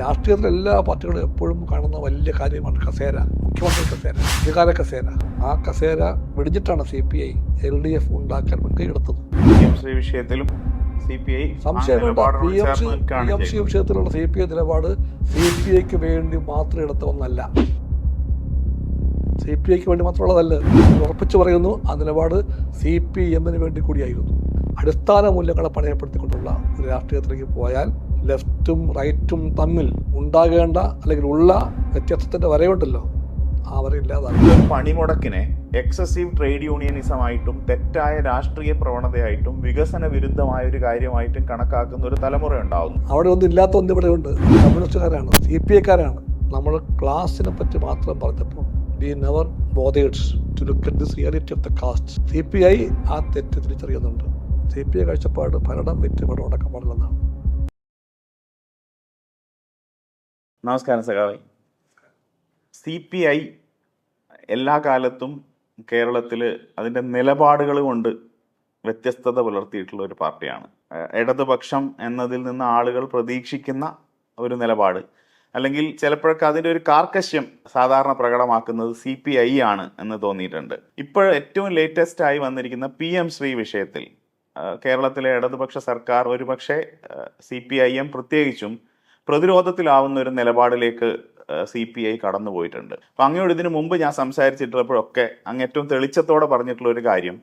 രാഷ്ട്രീയത്തിൽ എല്ലാ പാർട്ടികളും എപ്പോഴും കാണുന്ന വലിയ കാര്യമാണ് കസേര, മുഖ്യമന്ത്രി കസേര, അധികാര കസേര. ആ കസേര വെടിഞ്ഞിട്ടാണ് CPI LDF ഉണ്ടാക്കാൻ മുൻകൈയെടുത്തത്. ശ്രീ വിഷയത്തിലും സംശയമുണ്ട്. PMC വിഷയത്തിലുള്ള CPI നിലപാട് CPIക്ക് വേണ്ടി മാത്രം എടുത്ത ഒന്നല്ല, CPIക്ക് വേണ്ടി മാത്രമുള്ളതല്ല. ഉറപ്പിച്ചു പറയുന്നു, ആ നിലപാട് CPM-ന് വേണ്ടി കൂടിയായിരുന്നു. അടിസ്ഥാന മൂല്യങ്ങളെ പണയപ്പെടുത്തിക്കൊണ്ടുള്ള ഒരു രാഷ്ട്രീയത്തിലേക്ക് പോയാൽ ലെഫ്റ്റും റൈറ്റും തമ്മിൽ ഉണ്ടാകേണ്ട അല്ലെങ്കിൽ ഉള്ള വ്യത്യാസത്തിൻ്റെ വരയുണ്ടല്ലോ, ആ വരയില്ലാതാണ്. പണിമുടക്കിനെ എക്സസീവ് ട്രേഡ് യൂണിയനിസമായിട്ടും തെറ്റായ രാഷ്ട്രീയ പ്രവണതയായിട്ടും വികസന വിരുദ്ധമായ ഒരു കാര്യമായിട്ടും കണക്കാക്കുന്ന ഒരു തലമുറ ഉണ്ടാവുന്നു. അവിടെ ഒന്നും ഇല്ലാത്ത ഒന്ന് ഇവിടെ ഉണ്ട്. കമ്മ്യൂണിസ്റ്റുകാരാണ്, CPI-ക്കാരാണ്. നമ്മൾ ക്ലാസിനെ പറ്റി മാത്രം പറഞ്ഞപ്പോൾ we never bothered to look at this reality of the caste. CPI ആ തെറ്റ് തിരിച്ചറിയുന്നുണ്ട്. CPI കാഴ്ചപ്പാട് ഭരണം വിറ്റ് പണം അടക്കം പാടില്ലെന്നാണ്. നമസ്കാരം സഖാവി. CPI എല്ലാ കാലത്തും കേരളത്തിൽ അതിൻ്റെ നിലപാടുകൾ കൊണ്ട് വ്യത്യസ്തത പുലർത്തിയിട്ടുള്ള ഒരു പാർട്ടിയാണ്. ഇടതുപക്ഷം എന്നതിൽ നിന്ന് ആളുകൾ പ്രതീക്ഷിക്കുന്ന ഒരു നിലപാട്, അല്ലെങ്കിൽ ചിലപ്പോഴൊക്കെ അതിൻ്റെ ഒരു കാർക്കശ്യം സാധാരണ പ്രകടമാക്കുന്നത് CPI ആണ് എന്ന് തോന്നിയിട്ടുണ്ട്. ഇപ്പോൾ ഏറ്റവും ലേറ്റസ്റ്റ് ആയി വന്നിരിക്കുന്ന PM ശ്രീ വിഷയത്തിൽ കേരളത്തിലെ ഇടതുപക്ഷ സർക്കാർ ഒരുപക്ഷെ CPIM പ്രത്യേകിച്ചും പ്രതിരോധത്തിലാവുന്ന ഒരു നിലപാടിലേക്ക് CPI കടന്നുപോയിട്ടുണ്ട്. അപ്പം അങ്ങയോട് ഇതിനു മുമ്പ് ഞാൻ സംസാരിച്ചിട്ടുള്ളപ്പോഴൊക്കെ അങ്ങ് ഏറ്റവും തെളിച്ചത്തോടെ പറഞ്ഞിട്ടുള്ള ഒരു കാര്യം,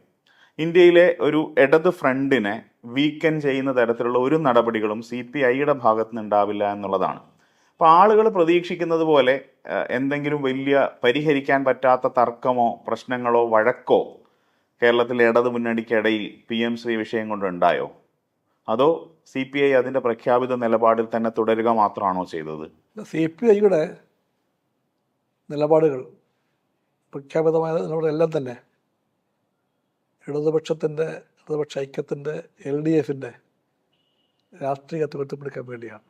ഇന്ത്യയിലെ ഒരു ഇടത് ഫ്രണ്ടിനെ വീക്കൻ ചെയ്യുന്ന തരത്തിലുള്ള ഒരു നടപടികളും CPIയുടെ ഭാഗത്ത് നിന്ന് ഉണ്ടാവില്ല എന്നുള്ളതാണ്. അപ്പോൾ ആളുകൾ പ്രതീക്ഷിക്കുന്നത് പോലെ എന്തെങ്കിലും വലിയ പരിഹരിക്കാൻ പറ്റാത്ത തർക്കമോ പ്രശ്നങ്ങളോ വഴക്കോ കേരളത്തിലെ ഇടതു മുന്നണിക്കിടയിൽ PM ശ്രീ വിഷയം കൊണ്ടുണ്ടായോ? അതോ CPI അതിൻ്റെ പ്രഖ്യാപിത നിലപാടിൽ തന്നെ തുടരുക മാത്രമാണോ ചെയ്തത്? CPIയുടെ നിലപാടുകൾ, പ്രഖ്യാപിതമായ നിലപാടെല്ലാം തന്നെ ഇടതുപക്ഷ ഐക്യത്തിൻ്റെ LDF-ൻ്റെ രാഷ്ട്രീയത്തെ ഉയർത്തിപ്പിടിക്കാൻ വേണ്ടിയാണ്.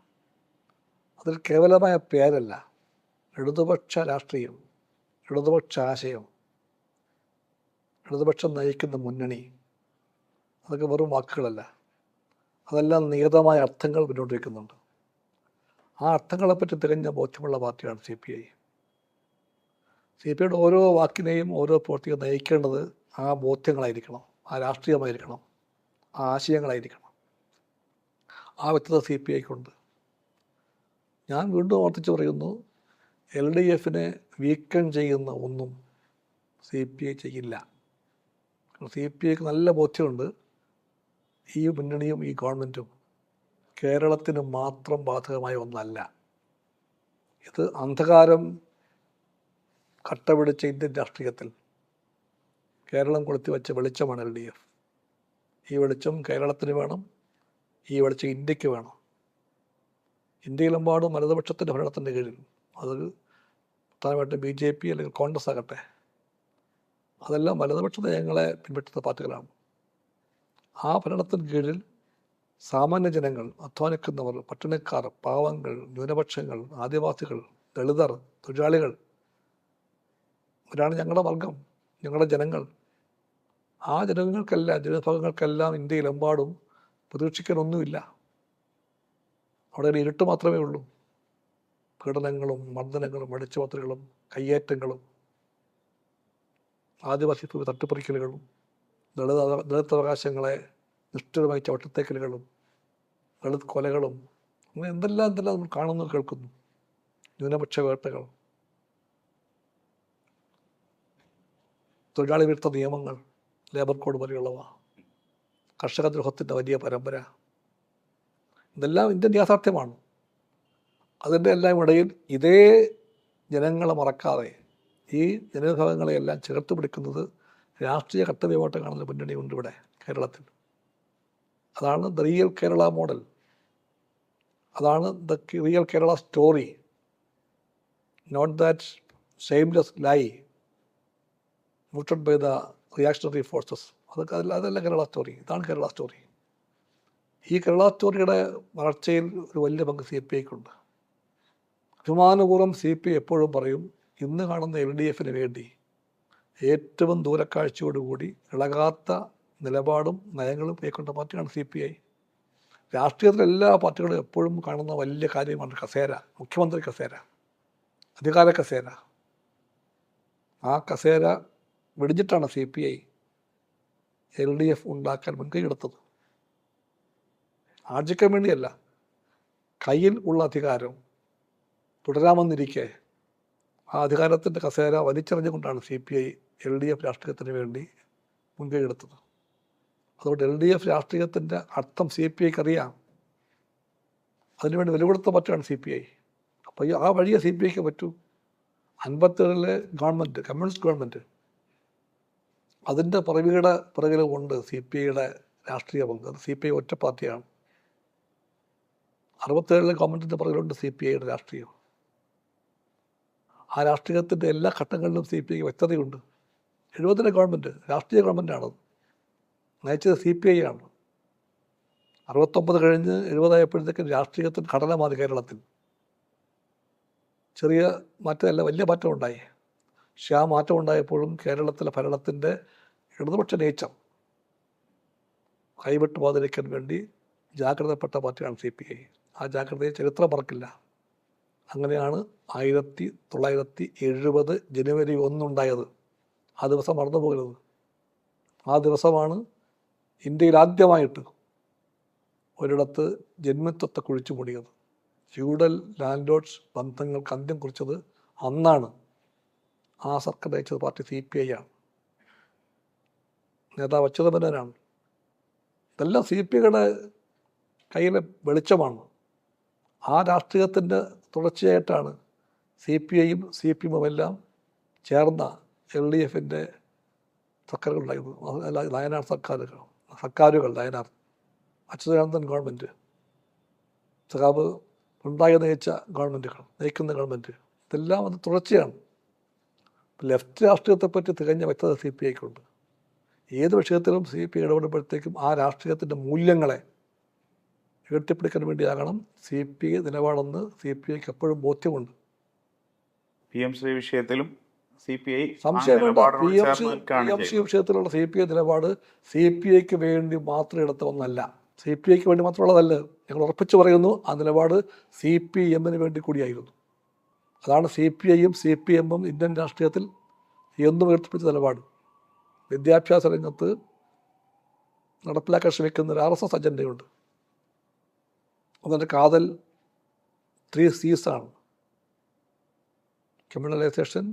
അതിൽ കേവലമായ പേരല്ല, ഇടതുപക്ഷ രാഷ്ട്രീയം, ഇടതുപക്ഷ ആശയം, ഇടതുപക്ഷം നയിക്കുന്ന മുന്നണി, അതൊക്കെ വെറും വാക്കുകളല്ല, അതെല്ലാം നിയതമായ അർത്ഥങ്ങൾ മുന്നോട്ട് വയ്ക്കുന്നുണ്ട്. ആ അർത്ഥങ്ങളെപ്പറ്റി തികഞ്ഞ ബോധ്യമുള്ള പാർട്ടിയാണ് CPI. CPIയുടെ ഓരോ വാക്കിനെയും ഓരോ പ്രവൃത്തിയും നയിക്കേണ്ടത് ആ ബോധ്യങ്ങളായിരിക്കണം, ആ രാഷ്ട്രീയമായിരിക്കണം, ആ ആശയങ്ങളായിരിക്കണം. ആ വ്യക്തത CPIക്കുണ്ട്. ഞാൻ വീണ്ടും ഓർത്തിച്ച് പറയുന്നു, LDF-നെ വീക്കൺ ചെയ്യുന്ന ഒന്നും CPI ചെയ്യില്ല. CPIക്ക് നല്ല ബോധ്യമുണ്ട്, ഈ മുന്നണിയും ഈ ഗവൺമെൻറ്റും കേരളത്തിന് മാത്രം ബാധകമായ ഒന്നല്ല. ഇത് അന്ധകാരം കട്ടപിടിച്ച ഇന്ത്യൻ രാഷ്ട്രീയത്തിൽ കേരളം കൊളുത്തി വെച്ച വെളിച്ചമാണ് LDF. ഈ വെളിച്ചം കേരളത്തിന് വേണം, ഈ വെളിച്ചം ഇന്ത്യക്ക് വേണം. ഇന്ത്യയിലെമ്പാടും വലതുപക്ഷത്തിൻ്റെ ഭരണത്തിൻ്റെ കീഴിൽ, അത് പ്രധാനമായിട്ടും BJP അല്ലെങ്കിൽ കോൺഗ്രസ് ആകട്ടെ, അതെല്ലാം വലതുപക്ഷ നയങ്ങളെ പിൻപറ്റുന്ന പാർട്ടികളാണ്. ആ ഭരണത്തിന് കീഴിൽ സാമാന്യ ജനങ്ങൾ, അധ്വാനിക്കുന്നവർ, പട്ടിണിക്കാർ, പാവങ്ങൾ, ന്യൂനപക്ഷങ്ങൾ, ആദിവാസികൾ, ദളിതർ, തൊഴിലാളികൾ, അവരാണ് ഞങ്ങളുടെ വർഗം, ഞങ്ങളുടെ ജനങ്ങൾ. ആ ജനവിഭാഗങ്ങൾക്കെല്ലാം ഇന്ത്യയിലെമ്പാടും പ്രതീക്ഷിക്കാനൊന്നുമില്ല. അവിടെ ഒരു ഇരുട്ട് മാത്രമേ ഉള്ളൂ. പീഡനങ്ങളും മർദ്ദനങ്ങളും അടിച്ചുമാത്രകളും കയ്യേറ്റങ്ങളും ആദിവാസി തട്ടിപ്പറിക്കലുകളും ദളിതവകാശങ്ങളെ നിഷ്ഠുരമായി ചവിട്ടത്തേക്കലുകളും ദളിത് കൊലകളും, അങ്ങനെ എന്തെല്ലാം നമ്മൾ കാണുന്നു കേൾക്കുന്നു. ന്യൂനപക്ഷ വേട്ടകൾ, തൊഴിലാളി വിരുദ്ധ നിയമങ്ങൾ, ലേബർ കോഡ് പോലെയുള്ളവ, കർഷക ദ്രോഹത്തിൻ്റെ വലിയ പരമ്പര, ഇതെല്ലാം ഇന്ത്യൻ യാഥാർത്ഥ്യമാണ്. അതിൻ്റെ എല്ലാം ഇടയിൽ ഇതേ ജനങ്ങളെ മറക്കാതെ ഈ ജനവിഭാഗങ്ങളെയെല്ലാം ചേർത്ത് പിടിക്കുന്നത് രാഷ്ട്രീയ കർത്തവ്യമായിട്ട് കാണുന്ന മുന്നണിയുണ്ട് ഇവിടെ കേരളത്തിൽ. അതാണ് ദ റിയൽ കേരള മോഡൽ, അതാണ് the real Kerala story, not that shameless lie muted by the reactionary forces. അതല്ല കേരള സ്റ്റോറി, ഇതാണ് കേരള സ്റ്റോറി. ഈ കേരള സ്റ്റോറിയുടെ വളർച്ചയിൽ ഒരു വലിയ പങ്ക് CPIക്കുണ്ട്. അഭിമാനപൂർവ്വം CPI എപ്പോഴും പറയും, ഇന്ന് കാണുന്ന LDF-ന് വേണ്ടി ഏറ്റവും ദൂരക്കാഴ്ചയോടുകൂടി ഇളകാത്ത നിലപാടും നയങ്ങളും കൈക്കൊണ്ട പാർട്ടിയാണ് CPI. രാഷ്ട്രീയത്തിൽ എല്ലാ പാർട്ടികളും എപ്പോഴും കാണുന്ന വലിയ കാര്യമാണ് കസേര, മുഖ്യമന്ത്രി കസേര, അധികാര കസേര. ആ കസേര വെടിഞ്ഞിട്ടാണ് CPI LDF ഉണ്ടാക്കാൻ മുൻകൈ എടുത്തത്. ആർജിക്കാൻ വേണ്ടിയല്ല, കയ്യിൽ ഉള്ള അധികാരം തുടരാമെന്നിരിക്കെ ആ അധികാരത്തിൻ്റെ കസേര വലിച്ചെറിഞ്ഞുകൊണ്ടാണ് CPI LDF രാഷ്ട്രീയത്തിന് വേണ്ടി മുൻകൈ എടുത്തത്. അതുകൊണ്ട് LDF രാഷ്ട്രീയത്തിൻ്റെ അർത്ഥം CPIക്ക് അറിയാം. അതിനുവേണ്ടി വില കൊടുത്ത പാർട്ടിയാണ് CPI. അപ്പോൾ ആ വഴിയെ CPIക്ക് പറ്റൂ. 57 ഗവൺമെൻറ്, കമ്മ്യൂണിസ്റ്റ് ഗവൺമെൻറ്, അതിൻ്റെ പിറകിൽ കൊണ്ട് CPIയുടെ രാഷ്ട്രീയ പങ്ക്. അത് CPI ഒറ്റ പാർട്ടിയാണ്. 67 ഗവൺമെൻറ്റിൻ്റെ പിറകിലുണ്ട് CPIയുടെ രാഷ്ട്രീയം. ആ രാഷ്ട്രീയത്തിൻ്റെ എല്ലാ ഘട്ടങ്ങളിലും CPIക്ക് വ്യക്തതയുണ്ട്. 70 ഗവൺമെൻറ് രാഷ്ട്രീയ ഗവൺമെൻറ്റാണത്, നയിച്ചത് CPI ആണ്. 69 കഴിഞ്ഞ് 70 ആയപ്പോഴത്തേക്കും രാഷ്ട്രീയത്തിന് ഘടന മാറി. കേരളത്തിൽ ചെറിയ മാറ്റമല്ല, വലിയ മാറ്റം ഉണ്ടായി. പക്ഷെ ആ മാറ്റം ഉണ്ടായപ്പോഴും കേരളത്തിലെ ഭരണത്തിൻ്റെ ഇടതുപക്ഷ നേച്ചർ കൈവിട്ട് പോകാതിരിക്കാൻ വേണ്ടി ജാഗ്രതപ്പെട്ട പാർട്ടിയാണ് CPI. ആ ജാഗ്രതയെ ചരിത്രം മറക്കില്ല. അങ്ങനെയാണ് 1970 ജനുവരി 1 ഉണ്ടായത്. ആ ദിവസം മറന്നു പോകരുത്. ആ ദിവസമാണ് ഇന്ത്യയിൽ ആദ്യമായിട്ട് ഒരിടത്ത് ജന്മിത്വത്തെ കുഴിച്ചു മൂടിയത്. ഫ്യൂഡൽ ലാൻഡ് ലോഡ്സ് ബന്ധങ്ങൾക്ക് അന്ത്യം കുറിച്ചത് അന്നാണ്. ആ സർക്കാർ നയിച്ചത് പാർട്ടി CPI ആണ്. നേതാവ് അച്യുതമേനോനാണ്. ഇതെല്ലാം CPIയുടെ കയ്യിലെ വെളിച്ചമാണ്. ആ രാഷ്ട്രീയത്തിൻ്റെ തുടർച്ചയായിട്ടാണ് CPIയും CPM എല്ലാം ചേർന്ന LDFൻ്റെ സർക്കാരുകൾ ഉണ്ടായിരുന്നു. നയനാർ സർക്കാരുകൾ നയനാർ, അച്യുതാനന്ദൻ ഗവൺമെൻറ്, സഖാബ് പിണറായി നയിക്കുന്ന ഗവൺമെൻറ്, ഇതെല്ലാം അത് തുടർച്ചയാണ്. ലെഫ്റ്റ് രാഷ്ട്രീയത്തെപ്പറ്റി തികഞ്ഞ വ്യക്തത CPIക്കുണ്ട്. ഏത് വിഷയത്തിലും CPI ഇടപെടുമ്പോഴത്തേക്കും ആ രാഷ്ട്രീയത്തിൻ്റെ മൂല്യങ്ങളെ ഉയർത്തിപ്പിടിക്കാൻ വേണ്ടിയാകണം CPI നിലപാടെന്ന് CPIക്ക് എപ്പോഴും ബോധ്യമുണ്ട്. PMC വിഷയത്തിലും CPI സംശയം വേണ്ട. PMC വിഷയത്തിലുള്ള CPI നിലപാട് CPIക്ക് വേണ്ടി മാത്രം എടുത്ത ഒന്നല്ല, CPIക്ക് വേണ്ടി മാത്രമുള്ളതല്ല. ഞങ്ങൾ ഉറപ്പിച്ചു പറയുന്നു, ആ നിലപാട് CPMന് വേണ്ടി കൂടിയായിരുന്നു. അതാണ് CPIയും CPMും ഇന്ത്യൻ രാഷ്ട്രീയത്തിൽ എന്നും ഉയർത്തിപ്പിടിച്ച നിലപാട്. വിദ്യാഭ്യാസ രംഗത്ത് നടപ്പിലാക്കാൻ ശ്രമിക്കുന്ന ഒരു RSS അജണ്ടയുണ്ട്. അതിൻ്റെ കാതൽ 3 C's ആണ്: കമ്മ്യൂണലൈസേഷൻ,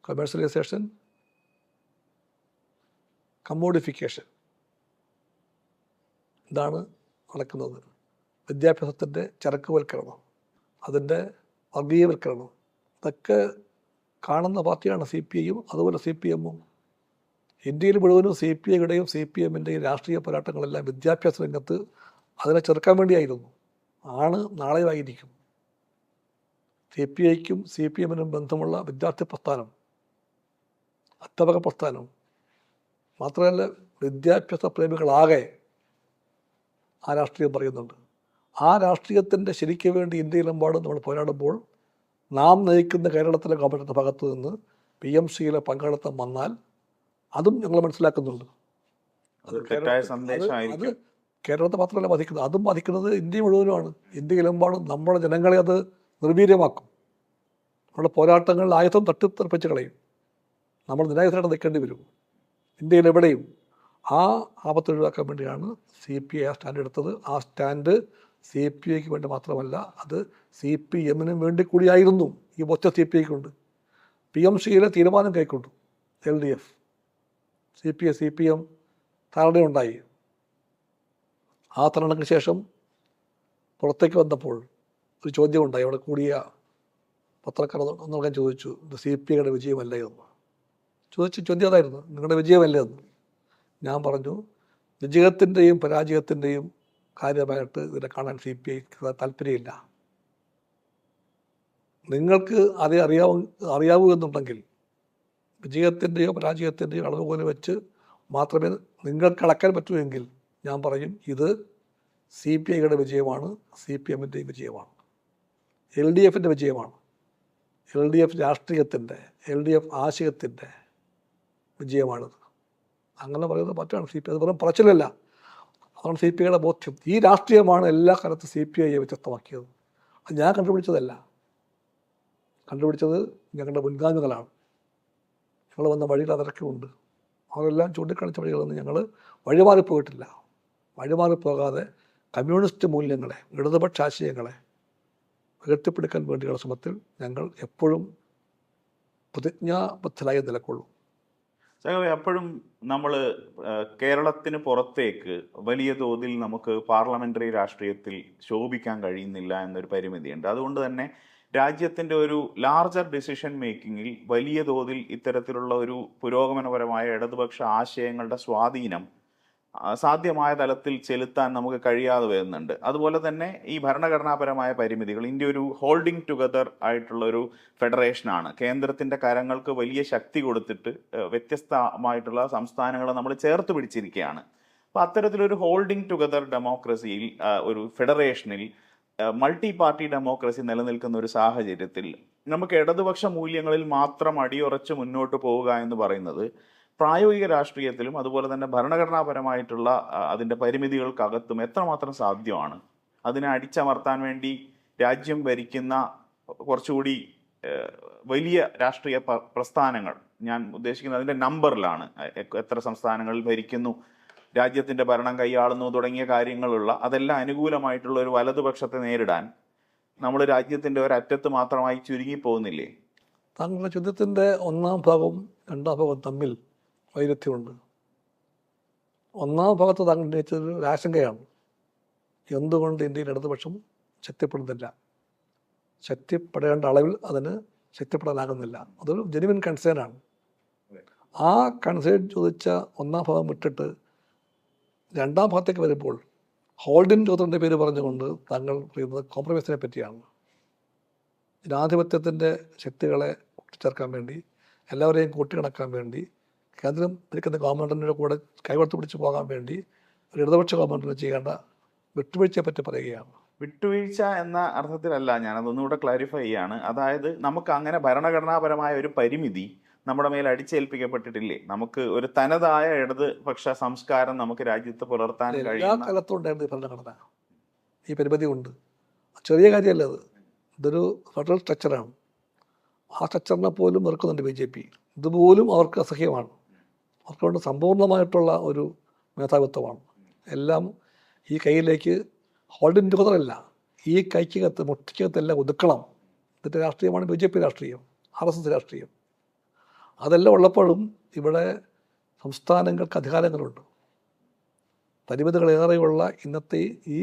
കമേഴ്ഷ്യലൈസേഷൻ, കമ്മോഡിഫിക്കേഷൻ. ഇതാണ് നടക്കുന്നത്. വിദ്യാഭ്യാസത്തിൻ്റെ ചരക്കുവൽക്കരണം, അതിൻ്റെ വർഗീയവൽക്കരണം, ഇതൊക്കെ കാണുന്ന പാർട്ടിയാണ് CPIയും അതുപോലെ CPMും. ഇന്ത്യയിൽ മുഴുവനും CPIയുടെയും CPMൻ്റെയും രാഷ്ട്രീയ പോരാട്ടങ്ങളെല്ലാം വിദ്യാഭ്യാസ രംഗത്ത് അതിനെ ചെറുക്കാൻ വേണ്ടിയായിരുന്നു. നാളെയായിരിക്കും. CPIക്കും CPMനും ബന്ധമുള്ള വിദ്യാർത്ഥി പ്രസ്ഥാനം, അധ്യാപക പ്രസ്ഥാനം, മാത്രമല്ല വിദ്യാഭ്യാസ പ്രേമികളാകെ ആ രാഷ്ട്രീയം പറയുന്നുണ്ട്. ആ രാഷ്ട്രീയത്തിൻ്റെ ശരിക്ക് വേണ്ടി ഇന്ത്യയിലെമ്പാടും നമ്മൾ പോരാടുമ്പോൾ നാം നയിക്കുന്ന കേരളത്തിലെ ഗവൺമെൻറ്റിൻ്റെ ഭാഗത്തു നിന്ന് PMCയിലെ പങ്കാളിത്തം വന്നാൽ അതും ഞങ്ങൾ മനസ്സിലാക്കുന്നുണ്ട്. അത് കേരളത്തെ മാത്രമല്ല ബാധിക്കുന്നത്, അതും ബാധിക്കുന്നത് ഇന്ത്യ മുഴുവനുമാണ്. ഇന്ത്യയിലെമ്പാടും നമ്മുടെ ജനങ്ങളെ അത് നിർവീര്യമാക്കും. നമ്മുടെ പോരാട്ടങ്ങളിൽ ആയുധം തട്ടിത്തെറിപ്പിച്ച് കളയും. നമ്മൾ നിരായുധമായിട്ട് നിൽക്കേണ്ടി വരും ഇന്ത്യയിൽ എവിടെയും. ആ ആപത്ത് ഒഴിവാക്കാൻ വേണ്ടിയാണ് CPI ആ സ്റ്റാൻഡ് എടുത്തത്. ആ സ്റ്റാൻഡ് CPIക്ക് വേണ്ടി മാത്രമല്ല, അത് CPMനും വേണ്ടി കൂടിയായിരുന്നു. ഈ ഒറ്റ CPIക്കുണ്ട്. PMCയിലെ തീരുമാനം കൈക്കൊണ്ടു LDF. CPM ധാരണയുണ്ടായി. ആ ധാരണയ്ക്ക് ശേഷം പുറത്തേക്ക് വന്നപ്പോൾ ഒരു ചോദ്യമുണ്ടായി. അവിടെ കൂടിയ പത്രക്കാർ ഒന്നോക്കാൻ ചോദിച്ചു, ഇത് CPIയുടെ വിജയമല്ലേ എന്ന് ചോദ്യം അതായിരുന്നു, നിങ്ങളുടെ വിജയമല്ലേ എന്ന്. ഞാൻ പറഞ്ഞു, വിജയത്തിൻ്റെയും പരാജയത്തിൻ്റെയും കാര്യമായിട്ട് ഇതിനെ കാണാൻ CPIക്ക് താല്പര്യമില്ല. നിങ്ങൾക്ക് അത് അറിയാവൂ എന്നുണ്ടെങ്കിൽ വിജയത്തിൻ്റെയോ പരാജയത്തിൻ്റെയോ അളവുകോല് വെച്ച് മാത്രമേ നിങ്ങൾക്ക് അളക്കാൻ പറ്റൂവെങ്കിൽ ഞാൻ പറയും, ഇത് CPIയുടെ വിജയമാണ്, CPMൻ്റെയും വിജയമാണ്, LDFൻ്റെ വിജയമാണ്, LDF രാഷ്ട്രീയത്തിൻ്റെ, LDF ആശയത്തിൻ്റെ വിജയമാണിത്. അങ്ങനെ പറയുന്നത് മറ്റാണ് CPI. അത് വെറും പറച്ചിലല്ല, അതാണ് സി പി ഐയുടെ ബോധ്യം. ഈ രാഷ്ട്രീയമാണ് എല്ലാ കാലത്തും സി പി ഐയെ വ്യത്യസ്തമാക്കിയത്. അത് ഞാൻ കണ്ടുപിടിച്ചതല്ല, കണ്ടുപിടിച്ചത് ഞങ്ങളുടെ മുൻഗാമികളാണ്. ഞങ്ങൾ വന്ന വഴികൾ അതൊക്കെ ഉണ്ട്. അവരെല്ലാം ചൂണ്ടിക്കാണിച്ച വഴികളൊന്നും ഞങ്ങൾ വഴിമാറിപ്പോയിട്ടില്ല. വഴിമാറിപ്പോകാതെ കമ്മ്യൂണിസ്റ്റ് മൂല്യങ്ങളെ, ഇടതുപക്ഷ ആശയങ്ങളെ ഉയർത്തിപ്പിടിക്കാൻ വേണ്ടിയുള്ള ശ്രമത്തിൽ ഞങ്ങൾ എപ്പോഴും പ്രതിജ്ഞാബദ്ധരായി നിലകൊള്ളും. എപ്പോഴും നമ്മൾ കേരളത്തിന് പുറത്തേക്ക് വലിയ തോതിൽ നമുക്ക് പാർലമെന്ററി രാഷ്ട്രീയത്തിൽ ശോഭിക്കാൻ കഴിയുന്നില്ല എന്നൊരു പരിമിതിയുണ്ട്. അതുകൊണ്ട് തന്നെ രാജ്യത്തിൻ്റെ ഒരു ലാർജർ ഡിസിഷൻ മേക്കിങ്ങിൽ വലിയ തോതിൽ ഇത്തരത്തിലുള്ള ഒരു പുരോഗമനപരമായ ഇടതുപക്ഷ ആശയങ്ങളുടെ സ്വാധീനം സാധ്യമായ തലത്തിൽ ചെലുത്താൻ നമുക്ക് കഴിയാതെ വരുന്നുണ്ട്. അതുപോലെ തന്നെ ഈ ഭരണഘടനാപരമായ പരിമിതികൾ, ഇന്ത്യ ഒരു ഹോൾഡിംഗ് ടുഗദർ ആയിട്ടുള്ള ഒരു ഫെഡറേഷനാണ്. കേന്ദ്രത്തിൻ്റെ കരങ്ങൾക്ക് വലിയ ശക്തി കൊടുത്തിട്ട് വ്യത്യസ്തമായിട്ടുള്ള സംസ്ഥാനങ്ങളെ നമ്മൾ ചേർത്ത് പിടിച്ചിരിക്കുകയാണ്. അപ്പോൾ അത്തരത്തിലൊരു ഹോൾഡിംഗ് ടുഗദർ ഡെമോക്രസിയിൽ, ഒരു ഫെഡറേഷനിൽ മൾട്ടി പാർട്ടി ഡെമോക്രസി നിലനിൽക്കുന്ന ഒരു സാഹചര്യത്തിൽ നമുക്ക് ഇടതുപക്ഷ മൂല്യങ്ങളിൽ മാത്രം അടിയുറച്ച് മുന്നോട്ട് പോവുക എന്ന് പറയുന്നത് പ്രായോഗിക രാഷ്ട്രീയത്തിലും അതുപോലെ തന്നെ ഭരണഘടനാപരമായിട്ടുള്ള അതിൻ്റെ പരിമിതികൾക്കകത്തും എത്രമാത്രം സാധ്യമാണ്? അതിനെ അടിച്ചമർത്താൻ വേണ്ടി രാജ്യം ഭരിക്കുന്ന കുറച്ചുകൂടി വലിയ രാഷ്ട്രീയ പ്രസ്ഥാനങ്ങൾ, ഞാൻ ഉദ്ദേശിക്കുന്നത് അതിൻ്റെ നമ്പറിലാണ്, എത്ര സംസ്ഥാനങ്ങളിൽ ഭരിക്കുന്നു, രാജ്യത്തിൻ്റെ ഭരണം കൈയാളുന്നു തുടങ്ങിയ കാര്യങ്ങളുള്ള അതെല്ലാം അനുകൂലമായിട്ടുള്ള ഒരു വലതുപക്ഷത്തെ നേരിടാൻ നമ്മൾ രാജ്യത്തിൻ്റെ ഒരറ്റത്ത് മാത്രമായി ചുരുങ്ങി പോകുന്നില്ലേ? താങ്കളുടെ ചോദ്യത്തിൻ്റെ ഒന്നാം ഭാഗവും രണ്ടാം ഭാഗവും തമ്മിൽ വൈരുദ്ധ്യമുണ്ട്. ഒന്നാം ഭാഗത്ത് താങ്കൾ ഉന്നയിച്ചൊരു ആശങ്കയാണ്, എന്തുകൊണ്ട് ഇന്ത്യയിൽ ഇടതുപക്ഷം ശക്തിപ്പെടുന്നില്ല, ശക്തിപ്പെടേണ്ട അളവിൽ അതിന് ശക്തിപ്പെടാനാകുന്നില്ല. അതൊരു ജെനുവിൻ കൺസേണാണ്. ആ കൺസേൺ ചോദിച്ച ഒന്നാം ഭാഗം വിട്ടിട്ട് രണ്ടാം ഭാഗത്തേക്ക് വരുമ്പോൾ ഹോൾഡിൻ ചോദ്യത്തിൻ്റെ പേര് പറഞ്ഞുകൊണ്ട് താങ്കൾ പറയുന്നത് കോംപ്രമൈസിനെ പറ്റിയാണ്. ജനാധിപത്യത്തിൻ്റെ ശക്തികളെ കൂട്ടിച്ചേർക്കാൻ വേണ്ടി, എല്ലാവരെയും കൂട്ടിക്കണക്കാൻ വേണ്ടി, കേന്ദ്രം ഭരിക്കുന്ന ഗവൺമെൻറ്റിൻ്റെ കൂടെ കൈകോർത്ത് പിടിച്ച് പോകാൻ വേണ്ടി ഒരു ഇടതുപക്ഷ ഗവൺമെൻറ്റിന് ചെയ്യേണ്ട വിട്ടുവീഴ്ചയെ പറ്റി പറയുകയാണ്. വിട്ടുവീഴ്ച എന്ന അർത്ഥത്തിലല്ല, ഞാനതൊന്നുകൂടെ ക്ലാരിഫൈ ചെയ്യാണ്. അതായത് നമുക്ക് അങ്ങനെ ഭരണഘടനാപരമായ ഒരു പരിമിതി നമ്മുടെ മേൽ അടിച്ചേൽപ്പിക്കപ്പെട്ടിട്ടില്ലേ? നമുക്ക് ഒരു തനതായ ഇടതുപക്ഷ സംസ്കാരം നമുക്ക് രാജ്യത്ത് പുലർത്താൻ എല്ലാ കഴിയും. കാലത്തും ഉണ്ടായിരുന്നു ഈ ഭരണഘടന. ഈ പരിമിതി ഉണ്ട്. ചെറിയ കാര്യമല്ല അത്. ഇതൊരു ഫെഡറൽ സ്ട്രക്ചറാണ്. ആ സ്ട്രക്ചറിനെ പോലും വെറുക്കുന്നുണ്ട് BJP. ഇതുപോലും അവർക്ക് അസഹ്യമാണ്. അവർക്കൊണ്ട് സമ്പൂർണ്ണമായിട്ടുള്ള ഒരു മേധാവിത്വമാണ്. എല്ലാം ഈ കൈയിലേക്ക് ഹോൾഡിൻ ടുഗദറല്ല, ഈ കൈക്കകത്ത് മുട്ടിക്കകത്തെല്ലാം ഒതുക്കണം. ഇതിൻ്റെ രാഷ്ട്രീയമാണ് BJP രാഷ്ട്രീയം, RSS രാഷ്ട്രീയം. അതെല്ലാം ഉള്ളപ്പോഴും ഇവിടെ സംസ്ഥാനങ്ങൾക്ക് അധികാരങ്ങളുണ്ട്. പരിമിതികളേറെയുള്ള ഇന്നത്തെ ഈ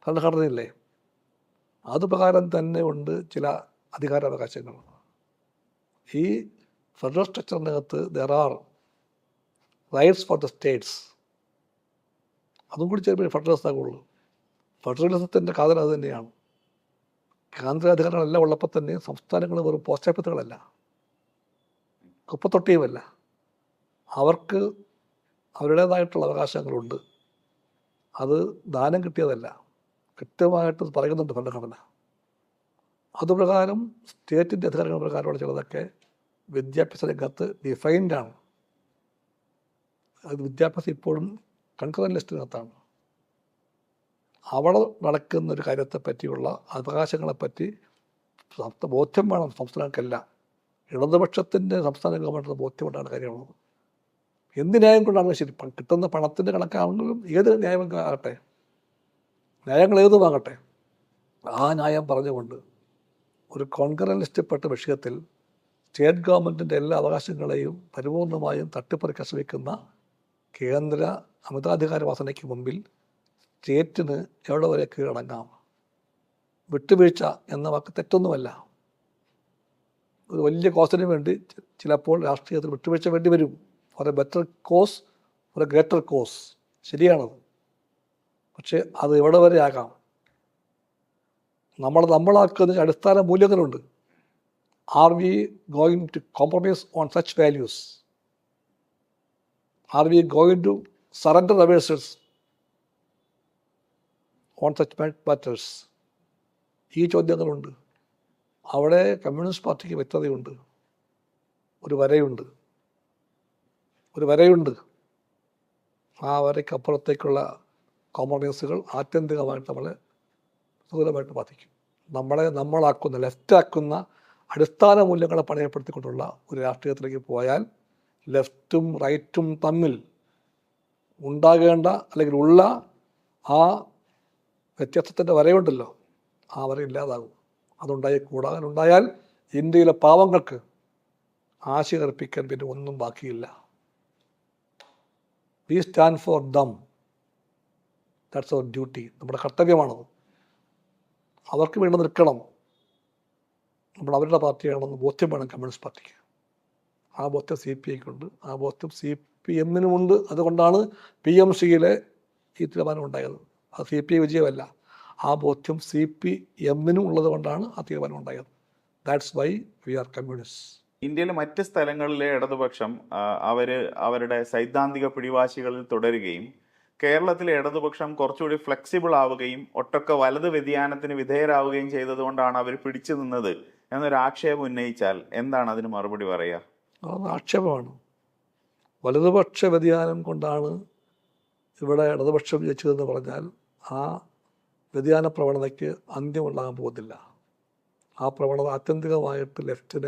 ഭരണഘടനയില്ലേ, അതുപ്രകാരം തന്നെ ഉണ്ട് ചില അധികാരാവകാശങ്ങൾ. ഈ ഫെഡറൽ സ്ട്രക്ചറിനകത്ത് there are rights for the states. അതും കൂടി ചേർന്ന് ഫെഡറലിസം ആകുള്ളൂ. ഫെഡറലിസത്തിൻ്റെ കാതൽ അത് തന്നെയാണ്. കേന്ദ്രാധികാരങ്ങളെല്ലാം ഉള്ളപ്പോൾ തന്നെ സംസ്ഥാനങ്ങൾ വെറും പോസ്റ്റാഫീസുകളല്ല, കുപ്പത്തൊട്ടിയുമല്ല. അവർക്ക് അവരുടേതായിട്ടുള്ള അവകാശങ്ങളുണ്ട്. അത് ദാനം കിട്ടിയതല്ല, കൃത്യമായിട്ട് പറയുന്നുണ്ട് ഭരണഘടന. അതുപ്രകാരം സ്റ്റേറ്റിൻ്റെ അധികാരങ്ങൾ പ്രകാരമുള്ള ചിലതൊക്കെ വിദ്യാഭ്യാസ രംഗത്ത് ഡിഫൈൻഡാണ്. അത് വിദ്യാഭ്യാസം ഇപ്പോഴും കൺകറൻറ്റ് ലിസ്റ്റിനകത്താണ്. അവിടെ നടക്കുന്ന ഒരു കാര്യത്തെ പറ്റിയുള്ള അവകാശങ്ങളെപ്പറ്റി ബോധ്യം വേണം സംസ്ഥാനങ്ങൾക്കെല്ലാം. ഇടതുപക്ഷത്തിൻ്റെ സംസ്ഥാന ഗവൺമെൻറ്റിന് ബോധ്യമുണ്ടാകുന്ന കാര്യമുള്ളത്. എന്ത് ന്യായം കൊണ്ടാണെങ്കിലും ശരി, കിട്ടുന്ന പണത്തിൻ്റെ കണക്കാണെങ്കിലും ഏത് ന്യായം ആകട്ടെ, ന്യായങ്ങൾ ഏതുമാകട്ടെ, ആ ന്യായം പറഞ്ഞുകൊണ്ട് ഒരു കോൺകറൻറ്റ് ലിസ്റ്റിൽപ്പെട്ട വിഷയത്തിൽ സ്റ്റേറ്റ് ഗവൺമെൻറ്റിൻ്റെ എല്ലാ അവകാശങ്ങളെയും പരിപൂർണമായും തട്ടിപ്പറിക്കാൻ ശ്രമിക്കുന്ന കേന്ദ്ര അമിതാധികാര വാസനയ്ക്ക് മുമ്പിൽ സ്റ്റേറ്റിന് എവിടെ വരെ കീഴടങ്ങാം. വിട്ടുവീഴ്ച എന്ന വാക്ക് തെറ്റൊന്നുമല്ല. ഒരു വലിയ കോസിന് വേണ്ടി ചിലപ്പോൾ രാഷ്ട്രീയത്തിൽ വിട്ടുവീഴ്ച വേണ്ടി വരും. For a better cause, for a greater cause, ശരിയാണത്. പക്ഷേ അത് എവിടെ വരെ ആകാം? നമ്മളാക്കുന്ന അടിസ്ഥാന മൂല്യങ്ങളുണ്ട്. Are we going to compromise on such values? Are we going to surrender ourselves on such matters? ഈ ചോദ്യങ്ങളുണ്ട്. അവിടെ കമ്മ്യൂണിസ്റ്റ് പാർട്ടിക്ക് വ്യക്തതയുണ്ട്. ഒരു വരയുണ്ട്. ആ വരയ്ക്കപ്പുറത്തേക്കുള്ള കോംപ്രമൈസുകൾ ആത്യന്തികമായിട്ട് നമ്മളെ പ്രതികൂലമായിട്ട് ബാധിക്കും. നമ്മളാക്കുന്ന ലെഫ്റ്റാക്കുന്ന അടിസ്ഥാന മൂല്യങ്ങളെ പണയപ്പെടുത്തിക്കൊണ്ടുള്ള ഒരു രാഷ്ട്രീയത്തിലേക്ക് പോയാൽ ലെഫ്റ്റും റൈറ്റും തമ്മിൽ ഉണ്ടാകേണ്ട അല്ലെങ്കിൽ ഉള്ള ആ വ്യത്യാസത്തിൻ്റെ വരയുണ്ടല്ലോ, ആ വര ഇല്ലാതാകും. ഉണ്ടായാൽ ഇന്ത്യയിലെ പാവങ്ങൾക്ക് ആശ കൽപ്പിക്കാൻ പിന്നെ ഒന്നും ബാക്കിയില്ല. We stand for them, that's our duty. നമ്മുടെ കർത്തവ്യമാണത്. അവർക്ക് വേണ്ടി നിൽക്കണം. നമ്മൾ അവരുടെ പാർട്ടിയാണെന്ന് ബോധ്യം വേണം കമ്മ്യൂണിസ്റ്റ് പാർട്ടിക്ക്. ആ ബോധ്യം CPIക്കുണ്ട്, ആ ബോധ്യം CPMനുമുണ്ട്. അതുകൊണ്ടാണ് PMCയിലെ ഈ തീരുമാനം ഉണ്ടായത്. അത് CPI വിജയമല്ല, ആ ബോധ്യം CPMനും ഉള്ളത് കൊണ്ടാണ് ആ തീരുമാനം ഉണ്ടായത്. That's why we are communist. ഇന്ത്യയിലെ മറ്റ് സ്ഥലങ്ങളിലെ ഇടതുപക്ഷം അവരുടെ സൈദ്ധാന്തിക പിടിവാശികളിൽ തുടരുകയും കേരളത്തിലെ ഇടതുപക്ഷം കുറച്ചുകൂടി ഫ്ലെക്സിബിൾ ആവുകയും ഒട്ടൊക്കെ വലത് വ്യതിയാനത്തിന് വിധേയരാവുകയും ചെയ്തതുകൊണ്ടാണ് അവർ പിടിച്ചു നിന്നത് എന്നൊരു ആക്ഷേപം ഉന്നയിച്ചാൽ എന്താണ് അതിന് മറുപടി പറയുക? അത് ആക്ഷേപമാണ്. വലതുപക്ഷ വ്യതിയാനം കൊണ്ടാണ് ഇവിടെ ഇടതുപക്ഷം ജയിച്ചതെന്ന് പറഞ്ഞാൽ ആ വ്യതിയാന പ്രവണതയ്ക്ക് അന്ത്യമുണ്ടാകാൻ പോകുന്നില്ല. ആ പ്രവണത ആത്യന്തികമായിട്ട്